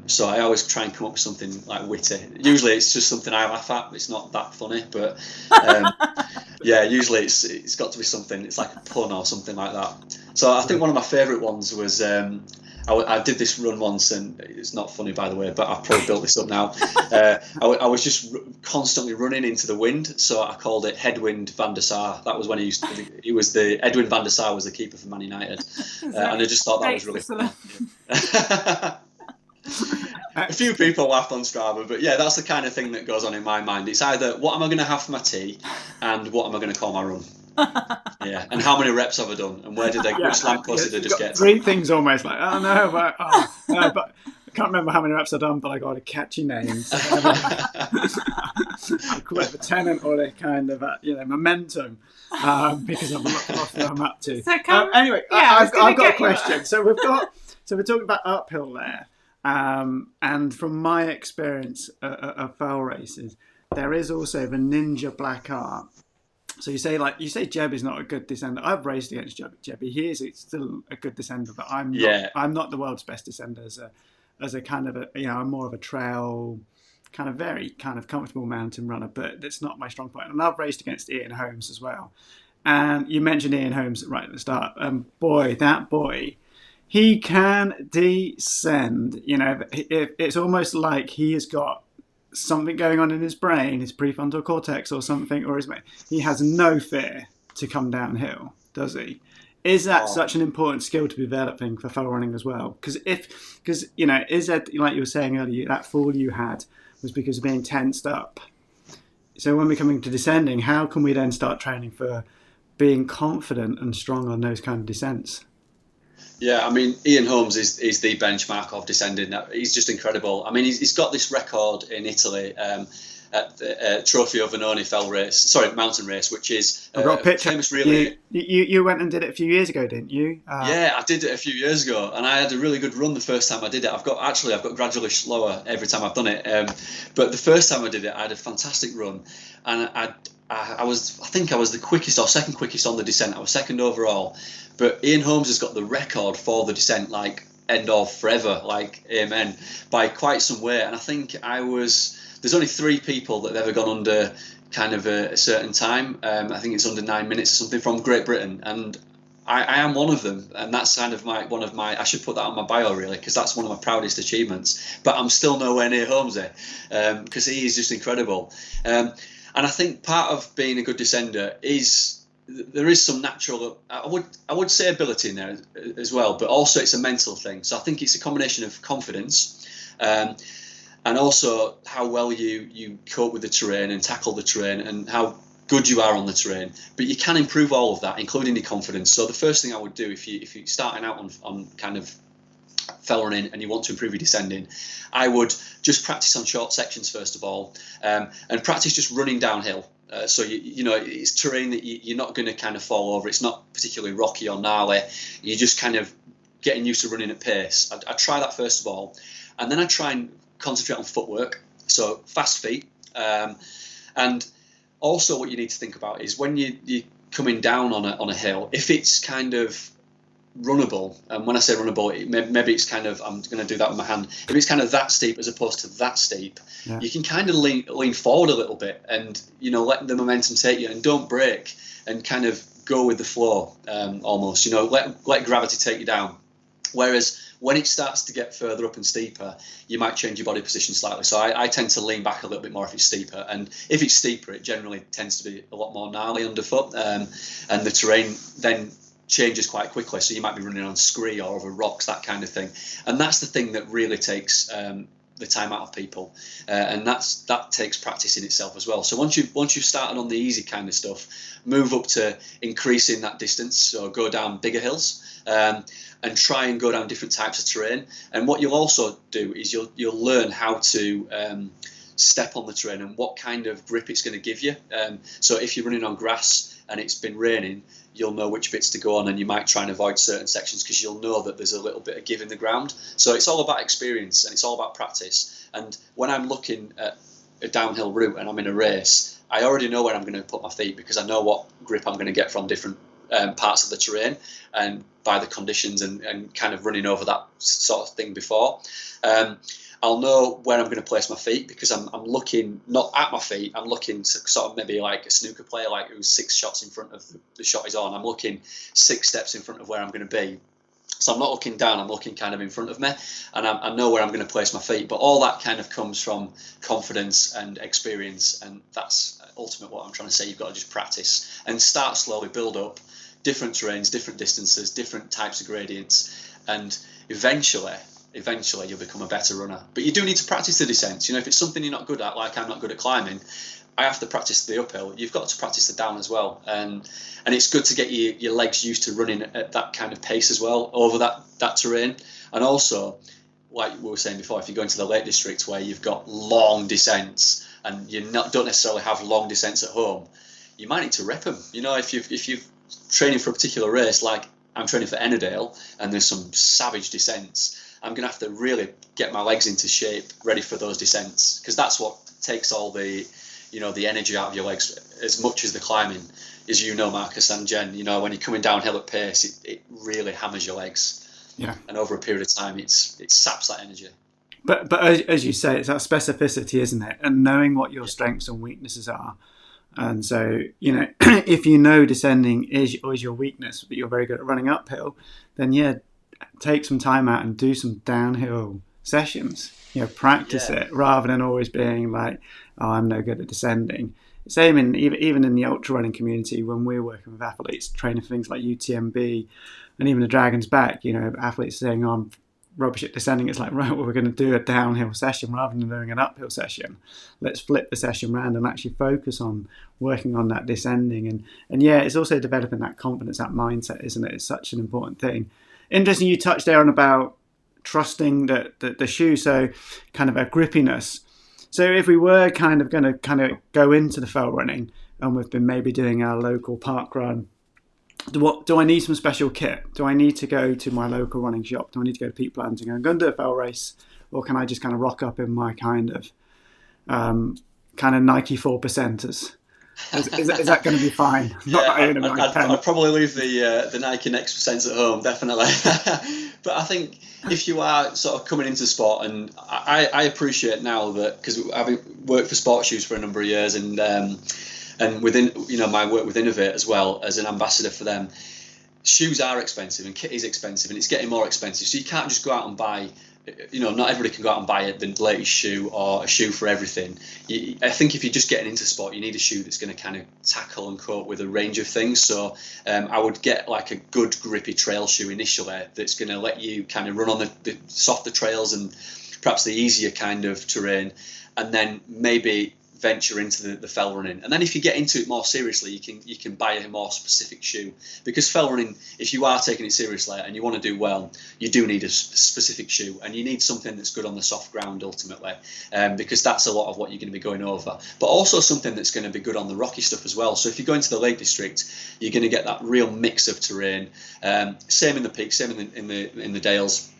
So I always try and come up with something like witty. Usually it's just something I laugh at. It's not that funny, but yeah, usually it's got to be something. It's like a pun or something like that. So I think one of my favourite ones was I did this run once, and it's not funny, by the way, but I've probably built this up now. I was just constantly running into the wind, so I called it Headwind van der Sar. That was when Edwin van der Sar was the keeper for Man United, and I just thought that was really fun. A few people laugh on Strava, but yeah, that's the kind of thing that goes on in my mind. It's either what am I going to have for my tea, and what am I going to call my run. Yeah, and how many reps have I done, and which lamppost did I just get?
Three things almost like, oh no, but I can't remember how many reps I've done, but I got a catchy name. So I call it the tenant or the kind of momentum, because I've lost what I'm up to. So anyway, I've got a question. So we're talking about uphill there. And from my experience of fell races, there is also the ninja black art. So you say Jeb is not a good descender. I've raced against Jebby. He is still a good descender, but I'm not the world's best descender as a kind of I'm more of a trail, kind of very kind of comfortable mountain runner, but that's not my strong point. And I've raced against Ian Holmes as well. And you mentioned Ian Holmes right at the start. That boy. He can descend. It's almost like he has got something going on in his brain, his prefrontal cortex or something, or he has no fear to come downhill, does he? Is that such an important skill to be developing for fell running as well? Because is that, like you were saying earlier, that fall you had was because of being tensed up. So when we're coming to descending, how can we then start training for being confident and strong on those kind of descents?
Yeah, I mean, Ian Holmes is the benchmark of descending. He's just incredible. I mean, he's got this record in Italy at the Trofeo Vanoni mountain race, which is
I've got a picture.
Famous relay.
You went and did it a few years ago, didn't you?
Yeah, I did it a few years ago, and I had a really good run the first time I did it. I've got gradually slower every time I've done it. But the first time I did it, I had a fantastic run, and I think I was the quickest or second quickest on the descent. I was second overall. But Ian Holmes has got the record for the descent, like end of forever, like amen, by quite some way. And I think there's only 3 people that have ever gone under kind of a certain time. I think it's under 9 minutes or something from Great Britain. And I am one of them. And that's kind of I should put that on my bio really, because that's one of my proudest achievements. But I'm still nowhere near Holmesy, because he is just incredible. And I think part of being a good descender is, there is some natural, I would say ability in there as well, but also it's a mental thing. So I think it's a combination of confidence, and also how well you cope with the terrain and tackle the terrain, and how good you are on the terrain. But you can improve all of that, including your confidence. So the first thing I would do if you're starting out on kind of fell running and you want to improve your descending, I would just practice on short sections first of all, and practice just running downhill. So it's terrain that you're not going to kind of fall over. It's not particularly rocky or gnarly. You're just kind of getting used to running at pace. I try that first of all, and then I try and concentrate on footwork. So fast feet, and also what you need to think about is when you're coming down on a hill, if it's kind of runnable, and when I say runnable, maybe it's kind of, I'm going to do that with my hand, if it's kind of that steep as opposed to that steep, you can kind of lean forward a little bit and let the momentum take you, and don't break, and kind of go with the flow, almost let gravity take you down. Whereas When it starts to get further up and steeper, you might change your body position slightly. So I tend to lean back a little bit more if it's steeper. And if it's steeper, it generally tends to be a lot more gnarly underfoot. And the terrain then changes quite quickly. So you might be running on scree or over rocks, that kind of thing. And that's the thing that really takes the time out of people. And that takes practice in itself as well. So once you've started on the easy kind of stuff, move up to increasing that distance. So go down bigger hills. And try and go down different types of terrain. And what you'll also do is you'll learn how to step on the terrain and what kind of grip it's going to give you. So if you're running on grass and it's been raining, you'll know which bits to go on, and you might try and avoid certain sections because you'll know that there's a little bit of give in the ground. So it's all about experience and it's all about practice. And when I'm looking at a downhill route and I'm in a race, I already know where I'm going to put my feet because I know what grip I'm going to get from different parts of the terrain and by the conditions and kind of running over that sort of thing before. I'll know where I'm going to place my feet because I'm looking not at my feet, I'm looking to sort of maybe like a snooker player, like who's 6 shots in front of the shot is on. I'm looking 6 steps in front of where I'm going to be. So I'm not looking down, I'm looking kind of in front of me, and I know where I'm going to place my feet. But all that kind of comes from confidence and experience, and that's ultimately what I'm trying to say. You've got to just practice and start slowly, build up different terrains, different distances, different types of gradients, and eventually you'll become a better runner. But you do need to practice the descents. You know, if it's something you're not good at, like I'm not good at climbing, I have to practice the uphill. You've got to practice the down as well, and it's good to get your legs used to running at that kind of pace as well over that terrain. And also, like we were saying before, if you go into the Lake District where you've got long descents and don't necessarily have long descents at home, you might need to rep them. You know, if you're training for a particular race, like I'm training for Ennerdale, and there's some savage descents, I'm going to have to really get my legs into shape, ready for those descents, because that's what takes all the energy out of your legs as much as the climbing. As you know, Marcus and Jen, you know, when you're coming downhill at pace, it really hammers your legs.
Yeah.
And over a period of time, it saps that energy.
But as you say, it's that specificity, isn't it? And knowing what your strengths and weaknesses are. And so, you know, if you know descending is your weakness, but you're very good at running uphill, then yeah, take some time out and do some downhill sessions. You know, practice it rather than always being like, oh, I'm no good at descending. Same in even in the ultra running community when we're working with athletes training for things like UTMB and even the Dragon's Back. You know, athletes saying, oh, I'm rubbish at descending. It's like, right, well, we're going to do a downhill session rather than doing an uphill session. Let's flip the session around and actually focus on working on that descending. And yeah, it's also developing that confidence, that mindset, isn't it? It's such an important thing. Interesting, you touched there on about trusting the shoe, so kind of a grippiness. So if we were kind of going to go into the fell running and we've been maybe doing our local park run, do I need some special kit? Do I need to go to my local running shop? Do I need to go to Pete Plans and go, I'm going to do a fell race? Or can I just kind of rock up in my kind of Nike 4%ers? Is that going to be fine?
I'd probably leave the Nike Next Percent at home, definitely. But I think if you are sort of coming into sport, and I appreciate now that, because I've worked for sports shoes for a number of years, and within, you know, my work with Innovate as well as an ambassador for them, shoes are expensive and kit is expensive and it's getting more expensive. So you can't just go out and buy, you know, not everybody can go out and buy the latest shoe or a shoe for everything. I think if you're just getting into sport, you need a shoe that's going to kind of tackle and cope with a range of things. So I would get like a good grippy trail shoe initially that's going to let you kind of run on the softer trails and perhaps the easier kind of terrain, and then maybe venture into the fell running. And then if you get into it more seriously, you can buy a more specific shoe, because fell running, if you are taking it seriously and you want to do well, you do need a specific shoe, and you need something that's good on the soft ground ultimately, because that's a lot of what you're going to be going over, but also something that's going to be good on the rocky stuff as well. So if you go into the Lake District, you're going to get that real mix of terrain, same in the peaks, same in the Dales.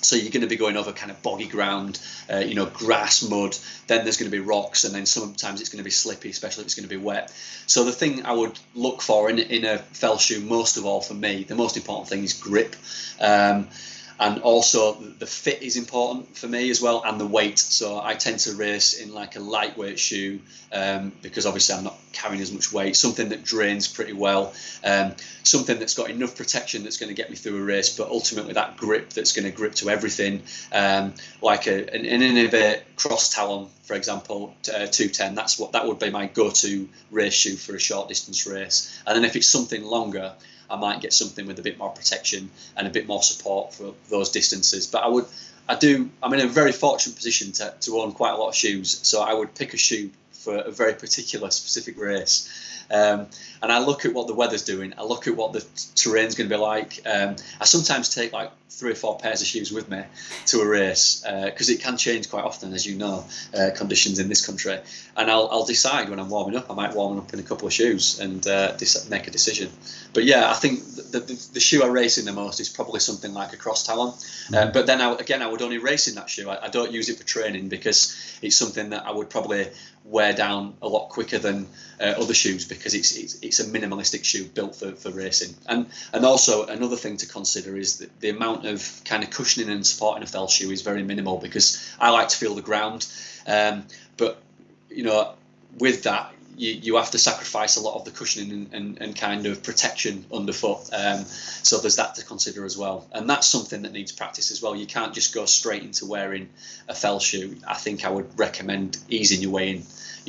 So you're going to be going over kind of boggy ground, you know, grass, mud, then there's going to be rocks, and then sometimes it's going to be slippy, especially if it's going to be wet. So the thing I would look for in a fell shoe, most of all for me, the most important thing is grip. And also the fit is important for me as well, and the weight. So I tend to race in like a lightweight shoe, because obviously I'm not carrying as much weight. Something that drains pretty well, something that's got enough protection that's going to get me through a race, but ultimately that grip that's going to grip to everything, like an Innovate Cross Talon, for example, 210. That would be my go-to race shoe for a short distance race. And then if it's something longer, I might get something with a bit more protection and a bit more support for those distances. But I'm in a very fortunate position to own quite a lot of shoes. So I would pick a shoe for a very particular specific race. And I look at what the weather's doing. I look at what the terrain's going to be like. I sometimes take like 3 or 4 pairs of shoes with me to a race, because it can change quite often, as you know, conditions in this country. And I'll decide when I'm warming up. I might warm up in a couple of shoes and make a decision. But yeah, I think the shoe I race in the most is probably something like a Cross Talon. But then I would only race in that shoe. I don't use it for training because it's something that I would probably wear down a lot quicker than other shoes, because it's a minimalistic shoe built for racing. And also another thing to consider is that the amount of kind of cushioning and support in a fell shoe is very minimal, because I like to feel the ground. But with that, you have to sacrifice a lot of the cushioning and kind of protection underfoot. So there's that to consider as well. And that's something that needs practice as well. You can't just go straight into wearing a fell shoe. I think I would recommend easing your way in,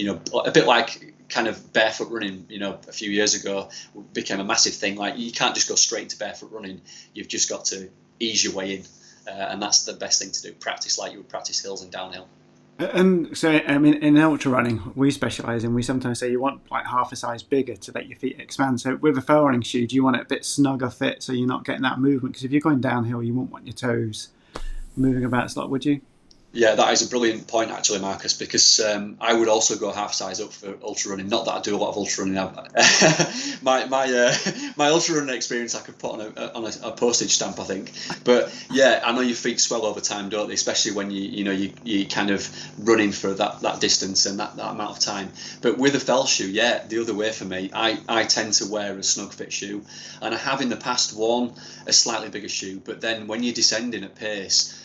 a bit like kind of barefoot running, a few years ago became a massive thing. Like, you can't just go straight into barefoot running. You've just got to ease your way in. And that's the best thing to do. Practice like you would practice hills and downhill.
And so, I mean, in ultra running, we specialise in, we sometimes say you want like half a size bigger to let your feet expand. So with a fell running shoe, do you want it a bit snugger fit so you're not getting that movement? Because if you're going downhill, you won't want your toes moving about a lot, would you?
Yeah, that is a brilliant point, actually, Marcus, because I would also go half size up for ultra running. Not that I do a lot of ultra running. My ultra running experience I could put on a postage stamp, I think. But yeah, I know your feet swell over time, don't they? Especially when you kind of running for that distance and that amount of time. But with a fell shoe, yeah, the other way for me, I tend to wear a snug fit shoe, and I have in the past worn a slightly bigger shoe. But then when you're descending at pace,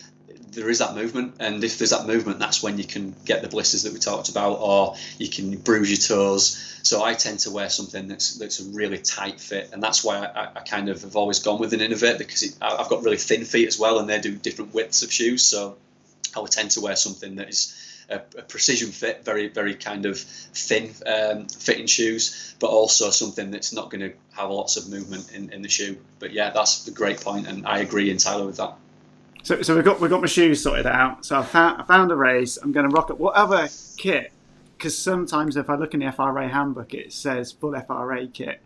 there is that movement, and if there's that movement, that's when you can get the blisters that we talked about, or you can bruise your toes. So I tend to wear something that's a really tight fit, and that's why I kind of have always gone with an Innovate, because I've got really thin feet as well, and they do different widths of shoes. So I would tend to wear something that is a precision fit, very, very kind of thin fitting shoes, but also something that's not going to have lots of movement in the shoe. But yeah, that's a great point, and I agree entirely with that.
So we've got my shoes sorted out. So I found a race. I'm going to rock up whatever kit, because sometimes if I look in the FRA handbook, it says full FRA kit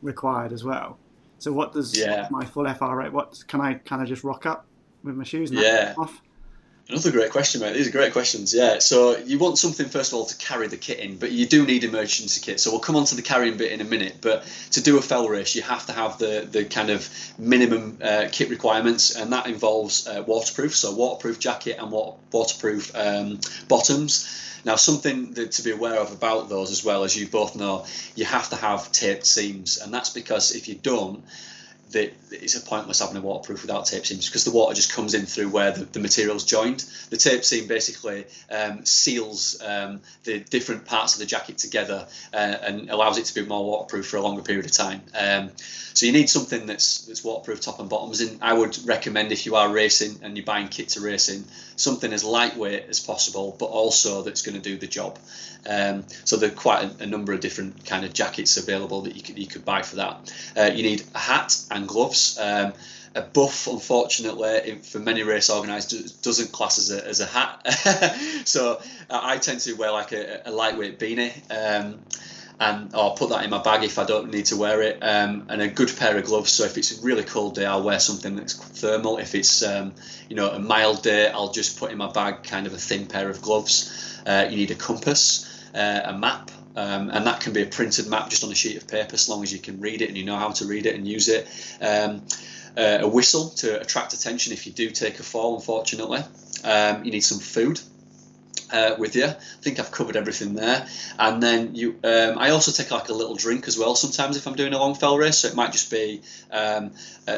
required as well. So what does my full FRA? What can I just rock up with my shoes and off?
Another great question, mate. These are great questions. Yeah, so you want something, first of all, to carry the kit in, but you do need emergency kit. So we'll come on to the carrying bit in a minute. But to do a fell race, you have to have the kind of minimum kit requirements, and that involves waterproof, so waterproof jacket and waterproof bottoms. Now, something to be aware of about those as well, as you both know, you have to have taped seams, and that's because if you don't, it's pointless having a waterproof without tape seams, because the water just comes in through where the material's joined. The tape seam basically seals the different parts of the jacket together and allows it to be more waterproof for a longer period of time. So you need something that's waterproof top and bottoms. And I would recommend, if you are racing and you're buying kit to racing, something as lightweight as possible, but also that's going to do the job. So there are quite a number of different kind of jackets available that you could buy for that. You need a hat and gloves. A buff, unfortunately, for many race organisers, doesn't class as a hat. So I tend to wear like a lightweight beanie, or put that in my bag if I don't need to wear it, and a good pair of gloves. So if it's a really cold day, I'll wear something that's thermal. If it's a mild day, I'll just put in my bag kind of a thin pair of gloves. You need a compass, a map, and that can be a printed map just on a sheet of paper, as long as you can read it and you know how to read it and use it. A whistle to attract attention if you do take a fall, unfortunately. You need some food. with you. I think I've covered everything there. And then I also take like a little drink as well sometimes if I'm doing a long fell race. So it might just be a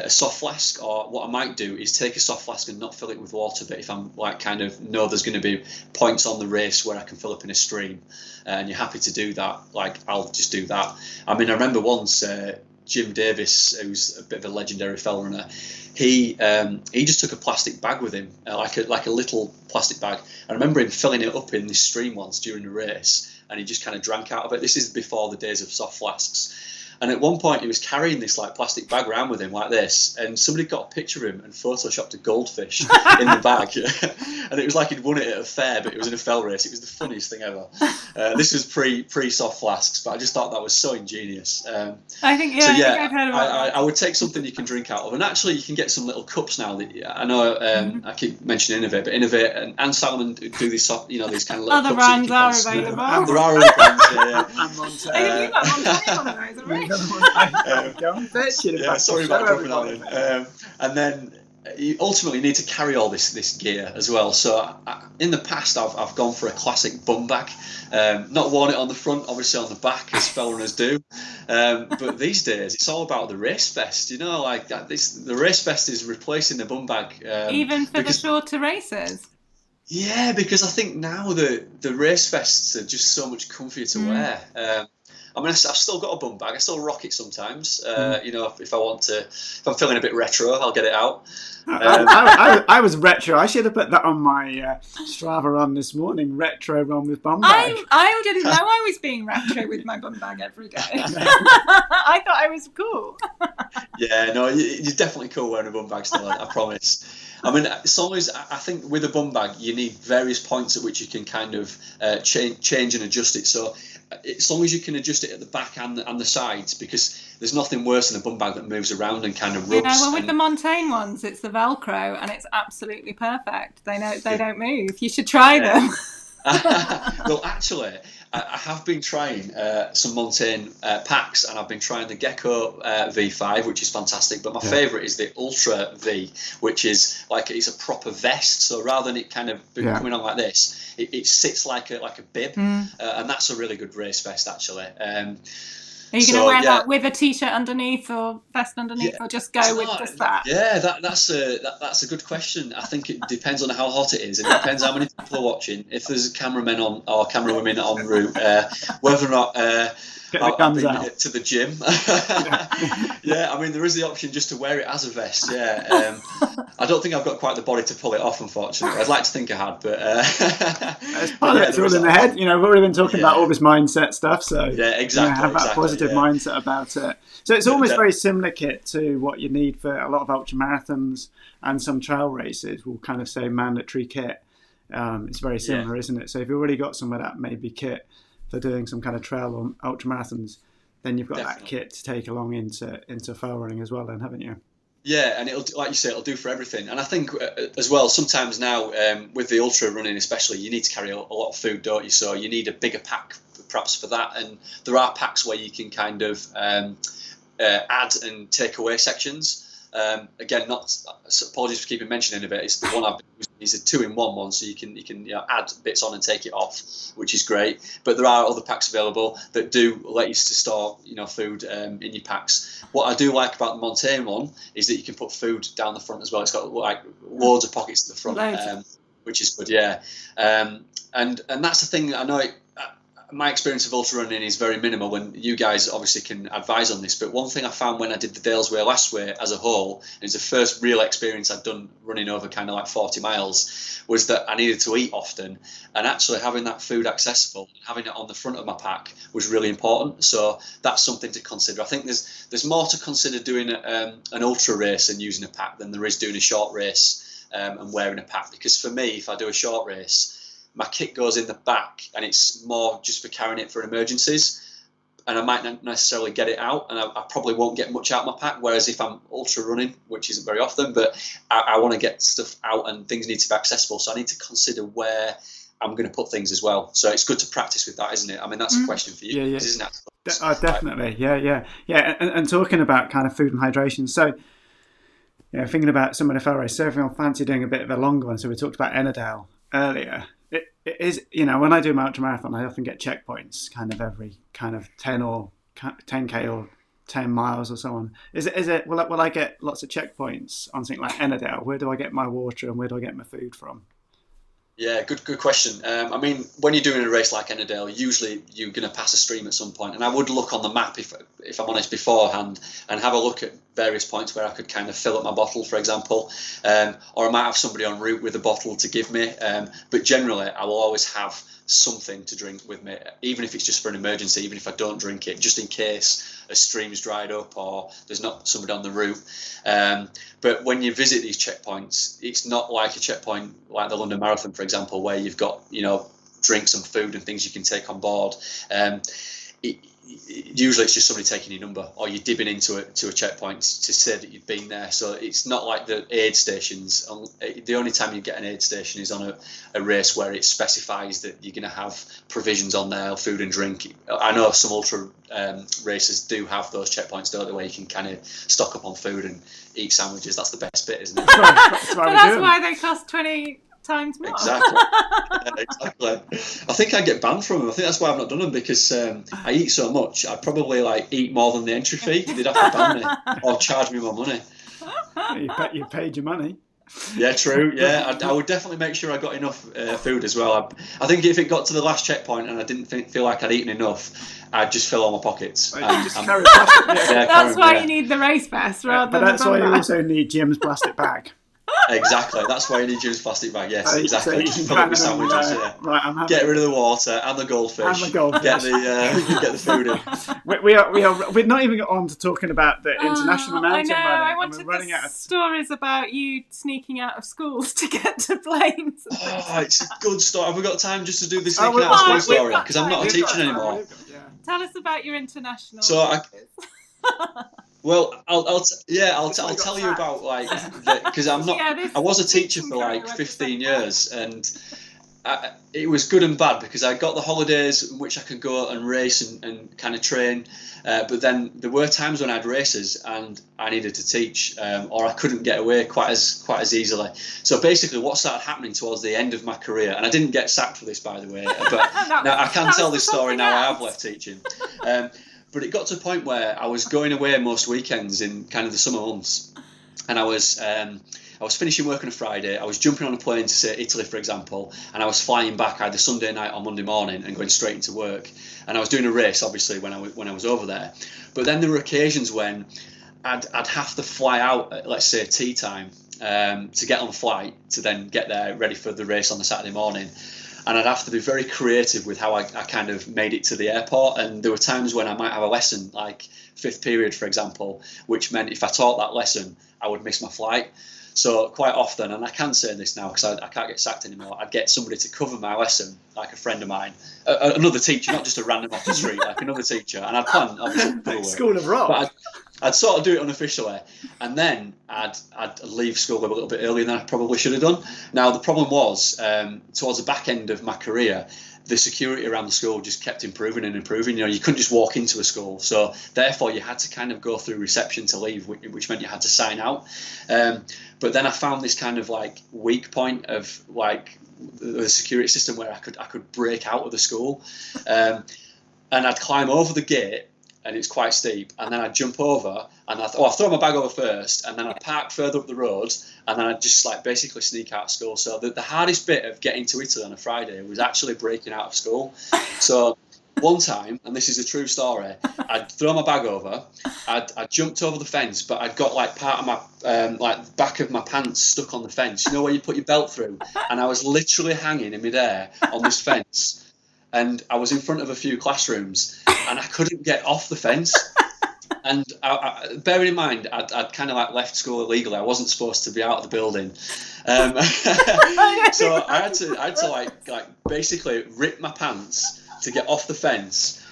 soft flask, or what I might do is take a soft flask and not fill it with water. But if I'm like kind of know there's going to be points on the race where I can fill up in a stream, and you're happy to do that, like I'll just do that. I mean, I remember once Jim Davis, who's a bit of a legendary fell runner, he just took a plastic bag with him, like a little plastic bag. I remember him filling it up in this stream once during the race, and he just kind of drank out of it. This is before the days of soft flasks. And at one point, he was carrying this like plastic bag around with him like this, and somebody got a picture of him and photoshopped a goldfish in the bag. And it was like he'd won it at a fair, but it was in a fell race. It was the funniest thing ever. This was pre soft flasks, but I just thought that was so ingenious.
I think I've heard about that.
I would take something you can drink out of, and actually you can get some little cups now. That I know I keep mentioning Innovate, but Innovate and Salomon do these, these kind of little
other
cups.
brands are available.
There are other brands, yeah.
And Montana.
I think you've got one of those, haven't you?
Go on, fetch it.
Yeah, sorry about dropping that in. And then you ultimately need to carry all this gear as well. So in the past, I've gone for a classic bum bag. Not worn it on the front, obviously on the back, as fell runners do. But these days, it's all about the race vest. Like that. The race vest is replacing the bum bag.
Even for the shorter races. Yeah,
because I think now the race vests are just so much comfier to wear. I mean, I've still got a bum bag. I still rock it sometimes. If I want to, if I'm feeling a bit retro, I'll get it out.
I was retro. I should have put that on my Strava run this morning. Retro run with bum bag.
I didn't know I was being retro with my bum bag every day. I thought I was cool.
Yeah, no, you're definitely cool wearing a bum bag still. I promise. I mean, as long as I think with a bum bag, you need various points at which you can kind of change and adjust it. So as long as you can adjust it at the back and the sides, because there's nothing worse than a bum bag that moves around and kind of rubs.
With the Montaigne ones, it's the Velcro, and it's absolutely perfect. They don't move. You should try them.
Well, actually, I have been trying some Montaigne packs, and I've been trying the Gecko V5, which is fantastic. But my favourite is the Ultra V, which is like it's a proper vest. So rather than it kind of coming on like this, it sits like a bib, and that's a really good race vest actually.
Are you going to wear that with a t-shirt underneath or vest underneath, or just go with just that?
Yeah, that's a good question. I think it depends on how hot it is, and it depends how many people are watching. If there's cameramen on or camerawomen en route, whether or not I'll bring it to the gym. Yeah, I mean there is the option just to wear it as a vest. Yeah, I don't think I've got quite the body to pull it off, unfortunately. I'd like to think I had, but
it's all in the head. We've already been talking about all this mindset stuff, so
yeah, exactly.
Have that positive mindset about it. So it's almost very similar, Kit, to what you need for a lot of ultra marathons and some trail races. We'll kind of say mandatory kit. It's very similar, isn't it? So if you've already got some of that maybe kit for doing some kind of trail or ultra marathons, then you've got that kit to take along into trail running as well, then, haven't you?
Yeah, and it'll, like you say, it'll do for everything. And I think as well, sometimes now with the ultra running especially, you need to carry a lot of food, don't you? So you need a bigger pack perhaps for that. And there are packs where you can kind of add and take away sections. Again, not apologies for keeping mentioning of it. It's the one I've been using. It's a 2-in-1 one, so you can add bits on and take it off, which is great. But there are other packs available that do let you to store food in your packs. What I do like about the Montaigne one is that you can put food down the front as well. It's got like loads of pockets at the front, which is good. Yeah, and that's the thing. I know my experience of ultra running is very minimal, and you guys obviously can advise on this, but one thing I found when I did the Dales Way last way as a whole, and it's the first real experience I'd done running over kind of like 40 miles, was that I needed to eat often, and actually having that food accessible, having it on the front of my pack was really important. So that's something to consider. I think there's more to consider doing an ultra race and using a pack than there is doing a short race and wearing a pack, because for me, if I do a short race, my kit goes in the back and it's more just for carrying it for emergencies, and I might not necessarily get it out, and I probably won't get much out of my pack. Whereas if I'm ultra running, which isn't very often, but I want to get stuff out and things need to be accessible, so I need to consider where I'm going to put things as well. So it's good to practice with that, isn't it? I mean, that's a question for you, isn't it?
Definitely, yeah. And talking about kind of food and hydration, so thinking about some of the fell races, so if I fancy doing a bit of a longer one, so we talked about Ennerdale earlier. it is, when I do my ultra marathon, I often get checkpoints kind of every kind of 10k or 10 miles or so on. Is it will I get lots of checkpoints on something like Ennerdale? Where do I get my water and where do I get my food from?
Yeah, good question. I mean, when you're doing a race like Ennerdale, usually you're going to pass a stream at some point, and I would look on the map if I'm honest beforehand and have a look at various points where I could kind of fill up my bottle, for example, or I might have somebody en route with a bottle to give me. But generally, I will always have something to drink with me, even if it's just for an emergency, even if I don't drink it, just in case a stream's dried up or there's not somebody on the route. But when you visit these checkpoints, it's not like a checkpoint like the London Marathon, for example, where you've got, drinks and food and things you can take on board. Usually it's just somebody taking your number, or you're dipping into a checkpoint to say that you've been there. So it's not like the aid stations. The only time you get an aid station is on a race where it specifies that you're going to have provisions on there, food and drink. I know some ultra races do have those checkpoints, don't they, where you can kind of stock up on food and eat sandwiches. That's the best bit, isn't it?
That's why they cost 20 times more.
Exactly. I think I'd get banned from them. I think that's why I've not done them, because I eat so much. I'd probably eat more than the entry fee. They'd have to ban me or charge me more money.
You paid your money.
Yeah, true. Yeah, I would definitely make sure I got enough food as well. I think if it got to the last checkpoint and I didn't feel like I'd eaten enough, I'd just fill all my pockets.
That's why you need the race vest rather than.
But that's why you also need Jim's plastic bag.
Exactly. That's why you need Jim's plastic bag. Yes, exactly.
So
Fill up with sandwiches.
Right,
get rid of the water and the goldfish. Get the food in.
We're not even on to talking about the international mountain running.
I wanted the stories about you sneaking out of schools to get to planes.
It's a good story. Have we got time just to do the sneaking out of school story? Because I'm not a teacher anymore.
Tell us about your international.
Well, I'll tell you about because I'm not. I was a teacher for 15 years, and it was good and bad, because I got the holidays in which I could go and race and kind of train, but then there were times when I had races and I needed to teach, or I couldn't get away quite as easily. So basically, what started happening towards the end of my career, and I didn't get sacked for this, by the way, but now I can tell this story now. I have left teaching. But it got to a point where I was going away most weekends in kind of the summer months, and I was finishing work on a Friday. I was jumping on a plane to, say, Italy, for example, and I was flying back either Sunday night or Monday morning and going straight into work. And I was doing a race, obviously, when I was over there. But then there were occasions when I'd have to fly out at, let's say, tea time to get on the flight to then get there ready for the race on the Saturday morning. And I'd have to be very creative with how I kind of made it to the airport. And there were times when I might have a lesson, like fifth period, for example, which meant if I taught that lesson, I would miss my flight. So quite often, and I can say this now because I can't get sacked anymore, I'd get somebody to cover my lesson, like a friend of mine, another teacher, not just a random off the street, like another teacher. And I'd plan, obviously,
School of Rock.
But I'd sort of do it unofficially, and then I'd leave school a little bit earlier than I probably should have done. Now, the problem was, towards the back end of my career, the security around the school just kept improving and improving. You couldn't just walk into a school, so therefore you had to kind of go through reception to leave, which meant you had to sign out. But then I found this kind of weak point of the security system where I could break out of the school, and I'd climb over the gate. And it's quite steep, and then I'd jump over, and I'd throw my bag over first, and then I'd park further up the road, and then I'd just basically sneak out of school. So the hardest bit of getting to Italy on a Friday was actually breaking out of school. So one time, and this is a true story, I'd throw my bag over, I jumped over the fence, but I'd got part of my back of my pants stuck on the fence. You know where you put your belt through? And I was literally hanging in midair on this fence. And I was in front of a few classrooms, and I couldn't get off the fence. And bearing in mind, I'd kind of left school illegally. I wasn't supposed to be out of the building, so I had to basically rip my pants to get off the fence.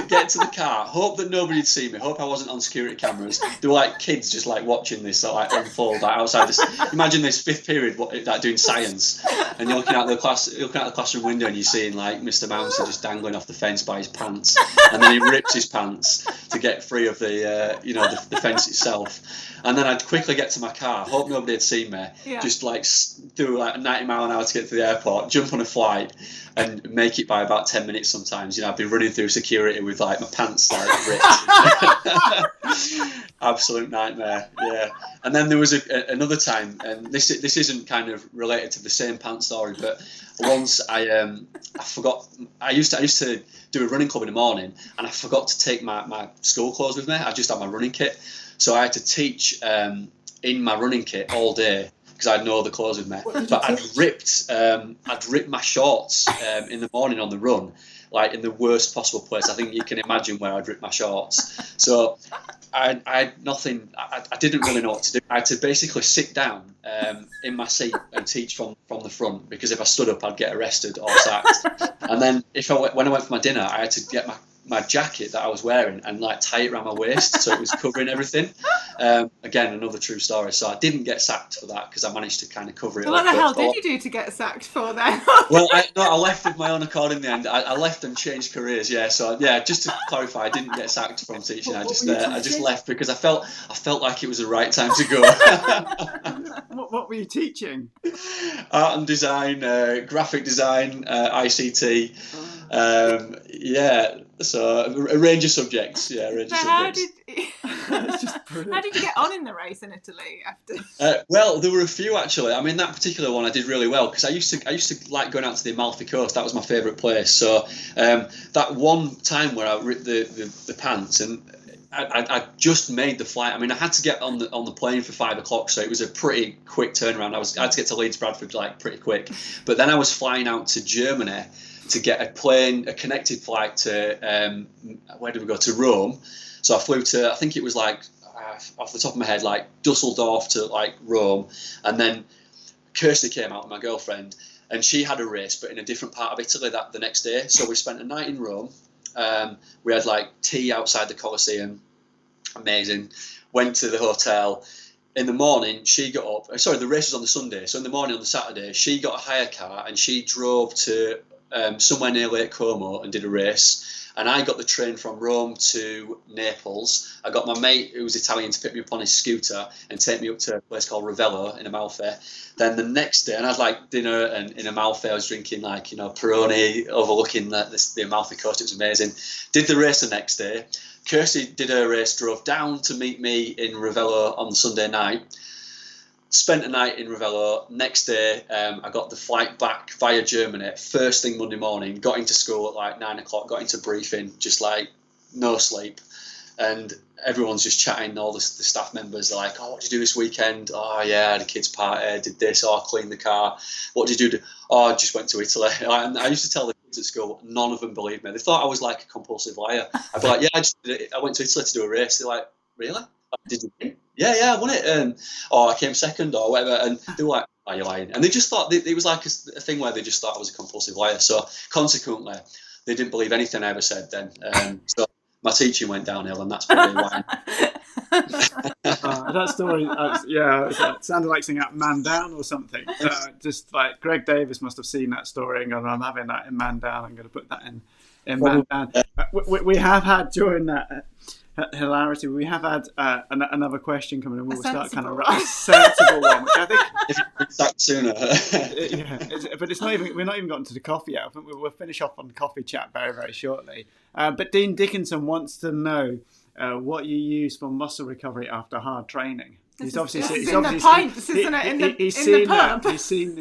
get to the car, hope that nobody'd see me, hope I wasn't on security cameras. There were like kids just like watching this like unfold like outside this. Imagine this fifth period like doing science, and you're looking out the classroom window and you're seeing like Mr. Mounsey just dangling off the fence by his pants, and then he rips his pants to get free of the the fence itself. And then I'd quickly get to my car, hope nobody had seen me, just like do like 90 mile an hour to get to the airport, jump on a flight, and make it by about 10 minutes sometimes. I'd be running through security with like my pants like ripped. Absolute nightmare, yeah. And then there was another time, and this isn't kind of related to the same pants story, but once I forgot. I used to do a running club in the morning, and I forgot to take my school clothes with me. I just had my running kit, so I had to teach in my running kit all day because I had no other clothes with me. But I'd ripped my shorts in the morning on the run, like in the worst possible place. I think you can imagine where I'd ripped my shorts. So I had nothing. I didn't really know what to do. I had to basically sit down in my seat and teach from the front, because if I stood up, I'd get arrested or sacked. And then when I went for my dinner, I had to get my jacket that I was wearing and like tie it around my waist so it was covering everything. Again, another true story. So I didn't get sacked for that because I managed to kind of cover it.
What the hell did you do to get sacked for then?
Well, I left of my own accord in the end. I left and changed careers. Yeah. So yeah, just to clarify, I didn't get sacked from teaching. I just left because I felt like it was the right time to go.
What were you teaching?
Art and design, graphic design, ICT. Yeah. So a range of subjects. Yeah, a range of subjects.
How did you get on in the race in Italy after?
Well, there were a few actually. I mean, that particular one I did really well because I used to like going out to the Amalfi Coast. That was my favourite place. So that one time where I ripped the pants and I just made the flight. I mean, I had to get on the plane for 5 o'clock, so it was a pretty quick turnaround. I had to get to Leeds Bradford like pretty quick, but then I was flying out to Germany to get a connected flight to where did we go, to Rome. So I flew to, I think it was like off the top of my head, like Dusseldorf to like Rome, and then Kirsty came out, my girlfriend, and she had a race but in a different part of Italy the next day. So we spent a night in Rome. We had like tea outside the Colosseum, amazing. Went to the hotel. In the morning, she got up. Sorry, the race was on the Sunday. So in the morning on the Saturday, she got a hire car and she drove to somewhere near Lake Como and did a race. And I got the train from Rome to Naples. I got my mate, who was Italian, to pick me up on his scooter and take me up to a place called Ravello in Amalfi. Then the next day, and I had like dinner, and in Amalfi I was drinking like, Peroni overlooking the Amalfi Coast. It was amazing. Did the race the next day. Kirsty did her race, drove down to meet me in Ravello on the Sunday night. Spent a night in Ravello. Next day, I got the flight back via Germany. First thing Monday morning, got into school at like 9 o'clock, got into briefing, just like no sleep. And everyone's just chatting, all the staff members are like, oh, what did you do this weekend? Oh, yeah, I had a kids' party, did this, I cleaned the car. What did you do? Oh, I just went to Italy. And I used to tell the kids at school, none of them believed me. They thought I was like a compulsive liar. I'd be like, yeah, I went to Italy to do a race. They're like, really? Did you win? Yeah, I won it. Or I came second or whatever. And they were like, are you lying? And they just thought, it was like a thing where they just thought I was a compulsive liar. So consequently, they didn't believe anything I ever said then. So my teaching went downhill, and that's probably why.
That story, it sounded like something at Man Down or something. Just like Greg Davis must have seen that story and gone, I'm having that in Man Down, I'm going to put that in Man Down. We have had, during that hilarity, we have had another question coming in. We'll start kind of a sensible one, which I think
if you could start sooner.
But it's not even, we're not even gotten to the coffee yet. I think we'll finish off on the coffee chat very, very shortly. But Dean Dickinson wants to know what you use for muscle recovery after hard training. He's
in the pints, isn't it?
He's seen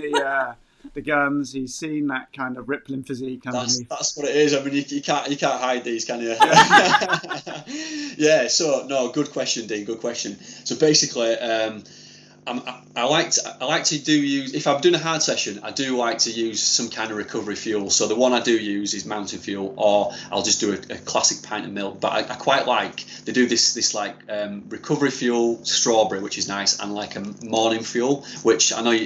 the guns. He's seen that kind of rippling physique underneath.
That's what it is. I mean, you can't hide these, can you? Yeah. So no, good question, Dean. Good question. So basically, I like to use, if I'm doing a hard session, I do like to use some kind of recovery fuel. So the one I do use is mountain fuel, or I'll just do a classic pint of milk. But I quite like, they do this like recovery fuel, strawberry, which is nice, and like a morning fuel, which I know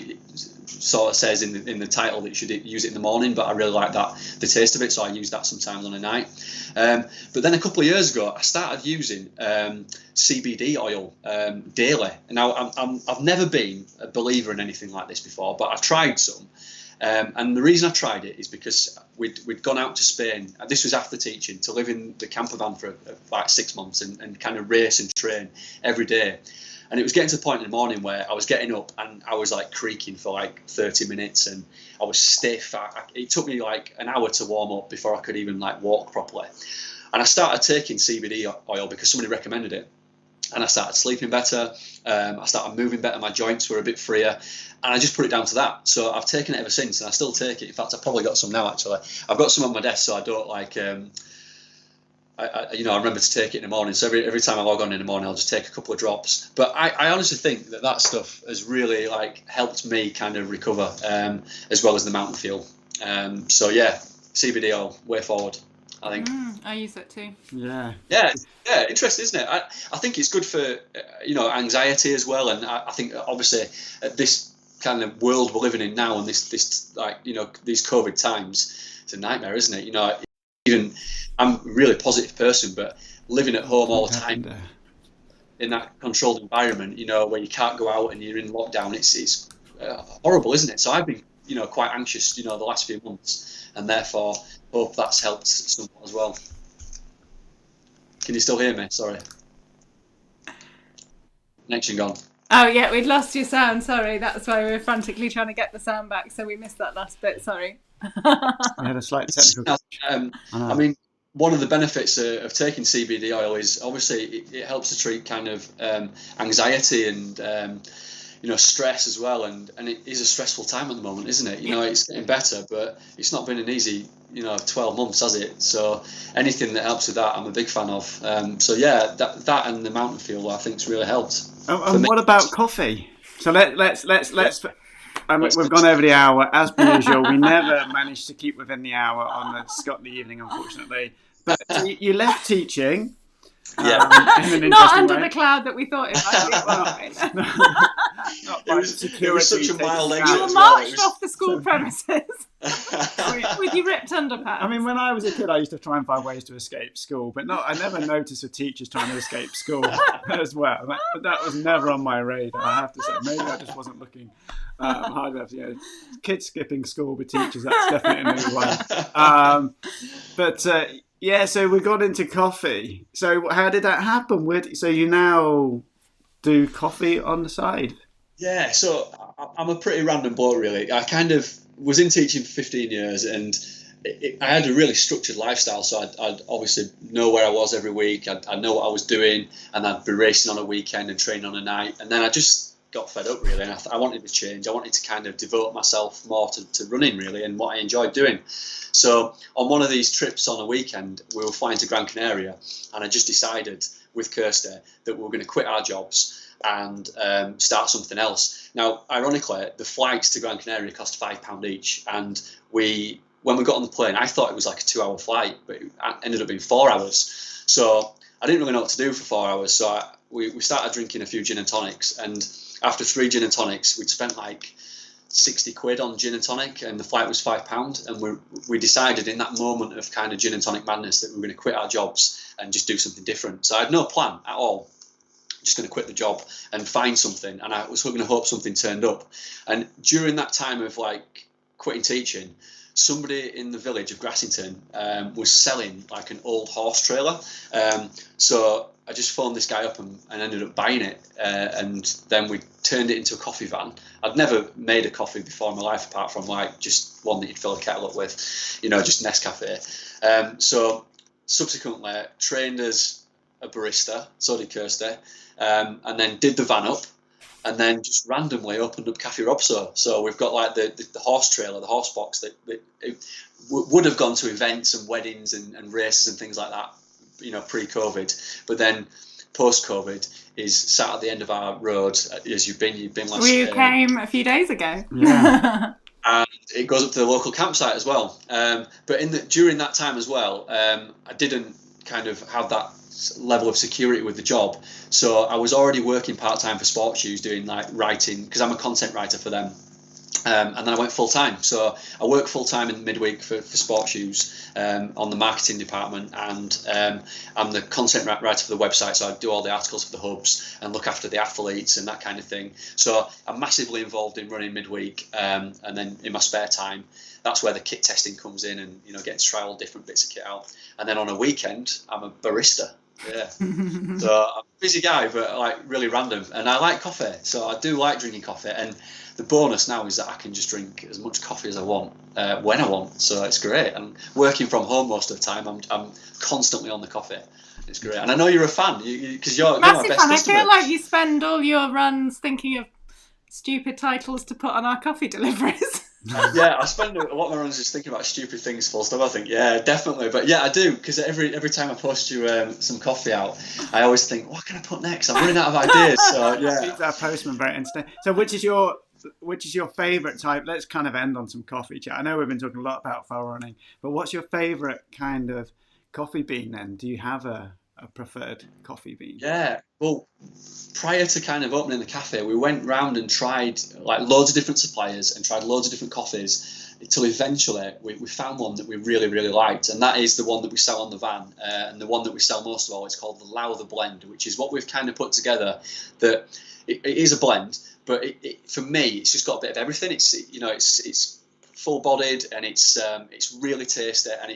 sort of says in the title that you should use it in the morning, but I really like the taste of it, so I use that sometimes on a night. But then a couple of years ago, I started using CBD oil daily. Now, I've never been a believer in anything like this before, but I've tried some. And the reason I tried it is because we'd gone out to Spain. This was after teaching, to live in the camper van for like 6 months and kind of race and train every day. And it was getting to the point in the morning where I was getting up and I was like creaking for like 30 minutes and I was stiff. It took me like an hour to warm up before I could even like walk properly. And I started taking CBD oil because somebody recommended it. And I started sleeping better. I started moving better. My joints were a bit freer. And I just put it down to that. So I've taken it ever since, and I still take it. In fact, I've probably got some now, actually. I've got some on my desk, so I don't like... I remember to take it in the morning. So every time I log on in the morning, I'll just take a couple of drops. But I honestly think that stuff has really like helped me kind of recover, as well as the mountain fuel. So yeah, CBD oil, way forward, I think.
I use it too.
Yeah.
Yeah, interesting, isn't it? I think it's good for anxiety as well, and I think obviously at this kind of world we're living in now, and this like these COVID times, it's a nightmare, isn't it? Even I'm a really positive person, but living at home all the time in that controlled environment, where you can't go out and you're in lockdown, it's horrible, isn't it? So I've been quite anxious the last few months, and therefore hope that's helped somewhat as well. Can you still hear me? Sorry. Connection gone.
Oh yeah, we'd lost your sound. Sorry, that's why we were frantically trying to get the sound back. So we missed that last bit. Sorry.
We had a slight technical.
I mean, one of the benefits of taking CBD oil is obviously it helps to treat kind of anxiety and stress as well. And it is a stressful time at the moment, isn't it? It's getting better, but it's not been an easy 12 months, has it? So anything that helps with that, I'm a big fan of. So yeah, that and the mountain fuel, I think's really helped.
And what about coffee? So let's. We've gone over the hour as per usual. We never managed to keep within the hour on the Scott in the evening, unfortunately. But you left teaching.
Not under the cloud that we thought it might be.
It was such a mild exit.
You were marched off the school premises with your ripped underpants.
I mean, when I was a kid, I used to try and find ways to escape school, but I never noticed the teachers trying to escape school as well. That was never on my radar, I have to say. Maybe I just wasn't looking hard enough. Kids skipping school with teachers, that's definitely a new one. Yeah, so we got into coffee. So how did that happen? So you now do coffee on the side?
Yeah, so I'm a pretty random bloke, really. I kind of was in teaching for 15 years, and I had a really structured lifestyle. So I'd obviously know where I was every week. I'd know what I was doing, and I'd be racing on a weekend and training on a night. And then I just got fed up, really, and I wanted to change. I wanted to kind of devote myself more to running, really, and what I enjoyed doing. So on one of these trips on a weekend, we were flying to Gran Canaria, and I just decided with Kirsty that we were going to quit our jobs and start something else. Now, ironically, the flights to Gran Canaria cost £5 each, and when we got on the plane, I thought it was like a 2-hour flight, but it ended up being 4 hours. So I didn't really know what to do for 4 hours, so we started drinking a few gin and tonics, and after 3 gin and tonics, we'd spent like 60 quid on gin and tonic, and the flight was £5, and we decided in that moment of kind of gin and tonic madness that we were going to quit our jobs and just do something different. So I had no plan at all, just going to quit the job and find something, and I was going to hope something turned up. And during that time of like quitting teaching, somebody in the village of Grassington was selling like an old horse trailer, so I just phoned this guy up and ended up buying it, and then we turned it into a coffee van. I'd never made a coffee before in my life, apart from like just one that you'd fill a kettle up with, just Nescafe. So subsequently trained as a barista, so did Kirsty, and then did the van up, and then just randomly opened up Cafe Robso. So we've got like the horse trailer, the horse box that would have gone to events and weddings and races and things like that, pre-COVID, but then post-COVID is sat at the end of our road, as you've been last.
We came a few days ago.
Yeah.
And it goes up to the local campsite as well. But during that time as well, I didn't kind of have that level of security with the job, so I was already working part-time for Sport Shoes, doing like writing, because I'm a content writer for them. And then I went full time. So I work full time in midweek for Sports Shoes on the marketing department, and I'm the content writer for the website. So I do all the articles for the hubs and look after the athletes and that kind of thing. So I'm massively involved in running midweek, and then in my spare time, that's where the kit testing comes in, and getting to try all different bits of kit out. And then on a weekend, I'm a barista. Yeah. So I'm a busy guy, but like really random, and I like coffee. So I do like drinking coffee, and the bonus now is that I can just drink as much coffee as I want when I want. So it's great. And working from home most of the time, I'm constantly on the coffee. It's great. And I know you're a fan because you're my
massive
best
fan.
customer.
I feel like you spend all your runs thinking of stupid titles to put on our coffee deliveries.
Yeah, I spend a lot of my runs just thinking about stupid things, full stop. I think, yeah, definitely. But yeah, I do, because every time I post you some coffee out, I always think, what can I put next? I'm running out of ideas. So yeah,
keeps our postman very interesting. So which is your favourite type? Let's kind of end on some coffee chat. I know we've been talking a lot about fell running, but what's your favourite kind of coffee bean then? Do you have a preferred coffee bean?
Yeah, well, prior to kind of opening the cafe, we went round and tried like loads of different suppliers and tried loads of different coffees until eventually we found one that we really, really liked, and that is the one that we sell on the van, and the one that we sell most of all. It's called the Lowther Blend, which is what we've kind of put together. That it is a blend, but for me, it's just got a bit of everything. It's full-bodied, and it's really tasty, and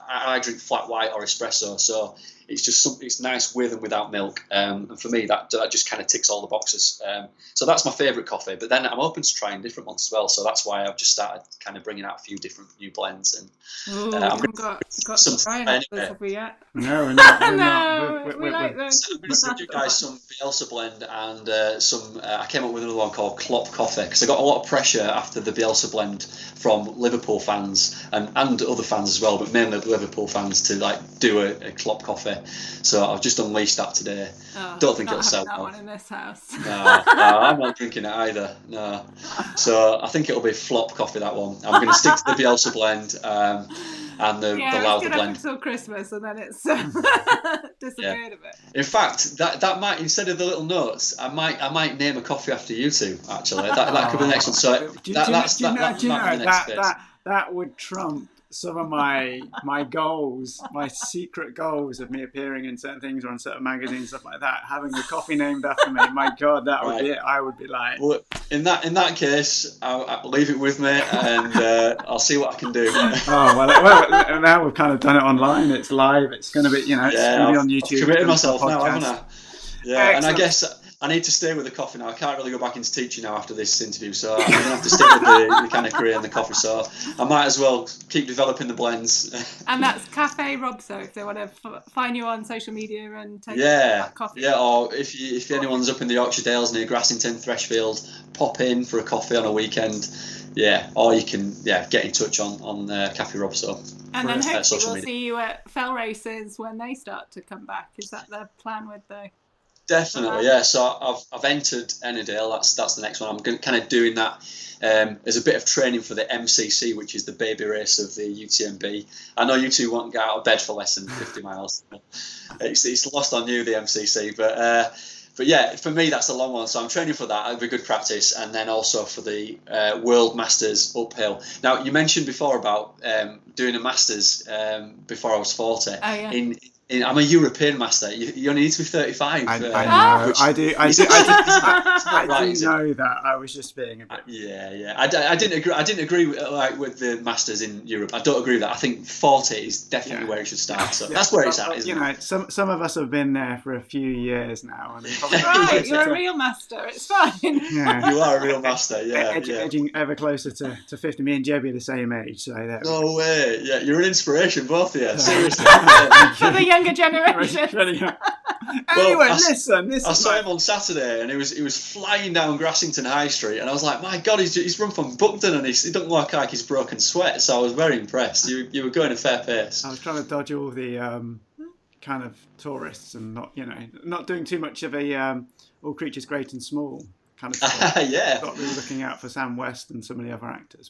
I drink flat white or espresso, so it's just it's nice with and without milk, and for me that just kind of ticks all the boxes. So that's my favourite coffee, but then I'm open to trying different ones as well, so that's why I've just started kind of bringing out a few different new blends. And
we haven't got to try
anyway.
this, have we yet?
No, we're not.
No, we like those.
I'm going to send you guys some Bielsa blend and some. I came up with another one called Klopp Coffee, because I got a lot of pressure after the Bielsa blend from Liverpool fans and other fans as well, but mainly Liverpool fans, to like do a Klopp Coffee. So I've just unleashed that today. Don't think it'll sell
that
well.
one in this house.
No, I'm not drinking it either. No, so I think it'll be flop coffee, that one. I'm going to stick to the Bielsa blend and the Lowther blend
until Christmas, and then it's disappeared a bit.
In fact, that might, instead of the little notes, I might name a coffee after you two. Actually, that could be the next one. So
that would trump some of my goals, my secret goals of me appearing in certain things or on certain magazines, stuff like that. Having a coffee named after me, my God, that would be it. I would be like,
well, in that case, I'll leave it with me, and I'll see what I can do.
well, now we've kind of done it online. It's live. It's going to be, it's going to be on YouTube.
I've committed myself now, haven't I? Yeah, excellent. And I guess I need to stay with the coffee now. I can't really go back into teaching now after this interview, so I'm going to have to stick with the kind of career in the coffee. So I might as well keep developing the blends.
And that's Cafe Robso, if they want to find you on social media and take that coffee. Yeah, or if anyone's up in the Yorkshire Dales near Grassington, Thrushfield, pop in for a coffee on a weekend. Yeah, or you can get in touch on Cafe Robso. And then hopefully we'll see you at fell races when they start to come back. Is that the plan with the...
Definitely, yeah. So I've entered Ennerdale. That's the next one. I'm kind of doing that as a bit of training for the MCC, which is the baby race of the UTMB. I know you two won't get out of bed for less than 50 miles. It's lost on you, the MCC, but yeah, for me that's a long one. So I'm training for that. It'll be good practice, and then also for the World Masters uphill. Now you mentioned before about doing a Masters before I was 40.
Oh, yeah.
I'm a European master. You only need to be 35.
I know. I do know that. I was just being a bit.
Yeah. I didn't agree with the masters in Europe. I don't agree with that. I think 40 is definitely where it should start. So that's where it's at, isn't it?
Some of us have been there for a few years now, and
right, you're a real master. It's fine.
Yeah.
You are a real master. Yeah,
edging ever closer to 50. Me and Jebby are the same age, so there.
No way. Yeah, you're an inspiration, both of you. Seriously.
For the younger generation.
Anyway, listen.
I saw him on Saturday, and he was flying down Grassington High Street, and I was like, my God, he's run from Buckden, and he doesn't look like he's broken sweat. So I was very impressed. You were going a fair pace.
I was trying to dodge all the kind of tourists and not doing too much of a all creatures great and small kind of stuff.
Yeah.
Not really looking out for Sam West and some of the other actors.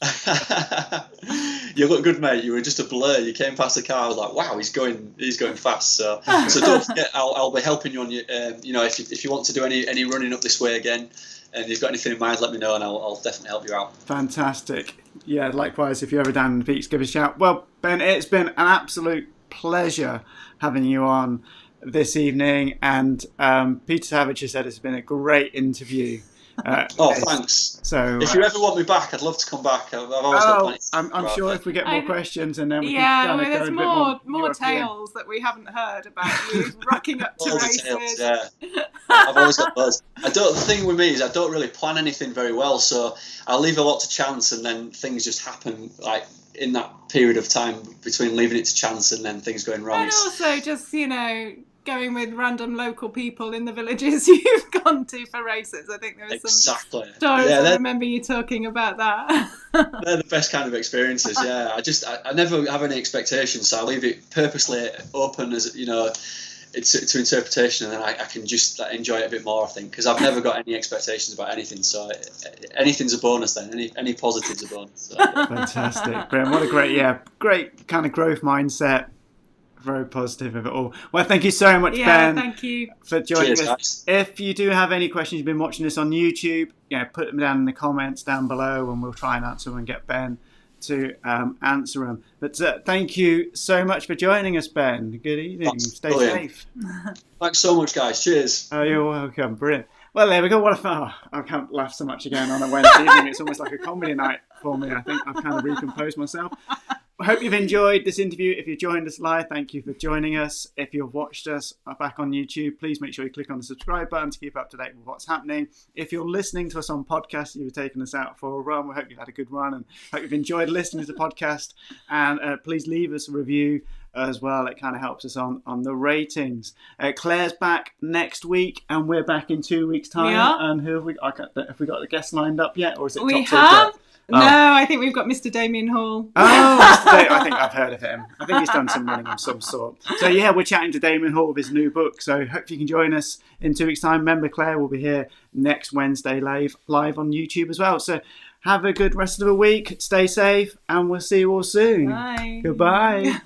You look good, mate. You were just a blur. You came past the car. I was like, wow, he's going fast. So don't forget, I'll be helping you on your. If you want to do any running up this way again, and you've got anything in mind, let me know, and I'll definitely help you out.
Fantastic. Yeah, likewise, if you're ever down in the peaks, give us a shout. Well, Ben, it's been an absolute pleasure having you on this evening, and Peter Savage has said it's been a great interview.
Thanks.
So,
if you ever want me back, I'd love to come back. I've always got plenty.
I'm sure if we get more questions, and then we can kind of go
there's
a bit
more tales that we haven't heard about you rocking up to races.
Tales, yeah. I've always got those. The thing with me is I don't really plan anything very well, so I'll leave a lot to chance, and then things just happen like in that period of time between leaving it to chance and then things going wrong.
And also just, going with random local people in the villages you've gone to for races. I think there was some stories. I remember you talking about that.
They're the best kind of experiences. Yeah, I never have any expectations, so I leave it purposely open as to interpretation, and then I can just enjoy it a bit more, I think, because I've never got any expectations about anything, so anything's a bonus then. Any positive's a bonus. So.
Fantastic, Brian. What a great kind of growth mindset. Very positive of it all. Well, thank you so much, Ben.
Thank you
for joining us.
Guys.
If you do have any questions, you've been watching this on YouTube, put them down in the comments down below, and we'll try and answer them and get Ben to answer them. But thank you so much for joining us, Ben. Good evening.
That's
Stay
brilliant.
safe.
Thanks so much, guys. Cheers.
Oh, you're welcome. Brilliant. Well, there we go. What a fun. I can't laugh so much again on a Wednesday evening. It's almost like a comedy night for me. I think I've kind of recomposed myself. I hope you've enjoyed this interview. If you joined us live, thank you for joining us. If you've watched us back on YouTube, please make sure you click on the subscribe button to keep up to date with what's happening. If you're listening to us on podcast, you've taken us out for a run. We hope you've had a good run and hope you've enjoyed listening to the podcast. And please leave us a review as well. It kind of helps us on the ratings. Claire's back next week, and we're back in 2 weeks' time.
Yeah.
And who have we got? Have we got the guest lined up yet, or is it
we
top
have?
secret?
No, I think we've got Mr. Damien Hall.
I think I've heard of him. I think he's done some running of some sort. So yeah, we're chatting to Damien Hall of his new book. So hope you can join us in 2 weeks' time. Remember, Claire will be here next Wednesday live on YouTube as well. So have a good rest of the week. Stay safe, and we'll see you all soon.
Bye.
Goodbye.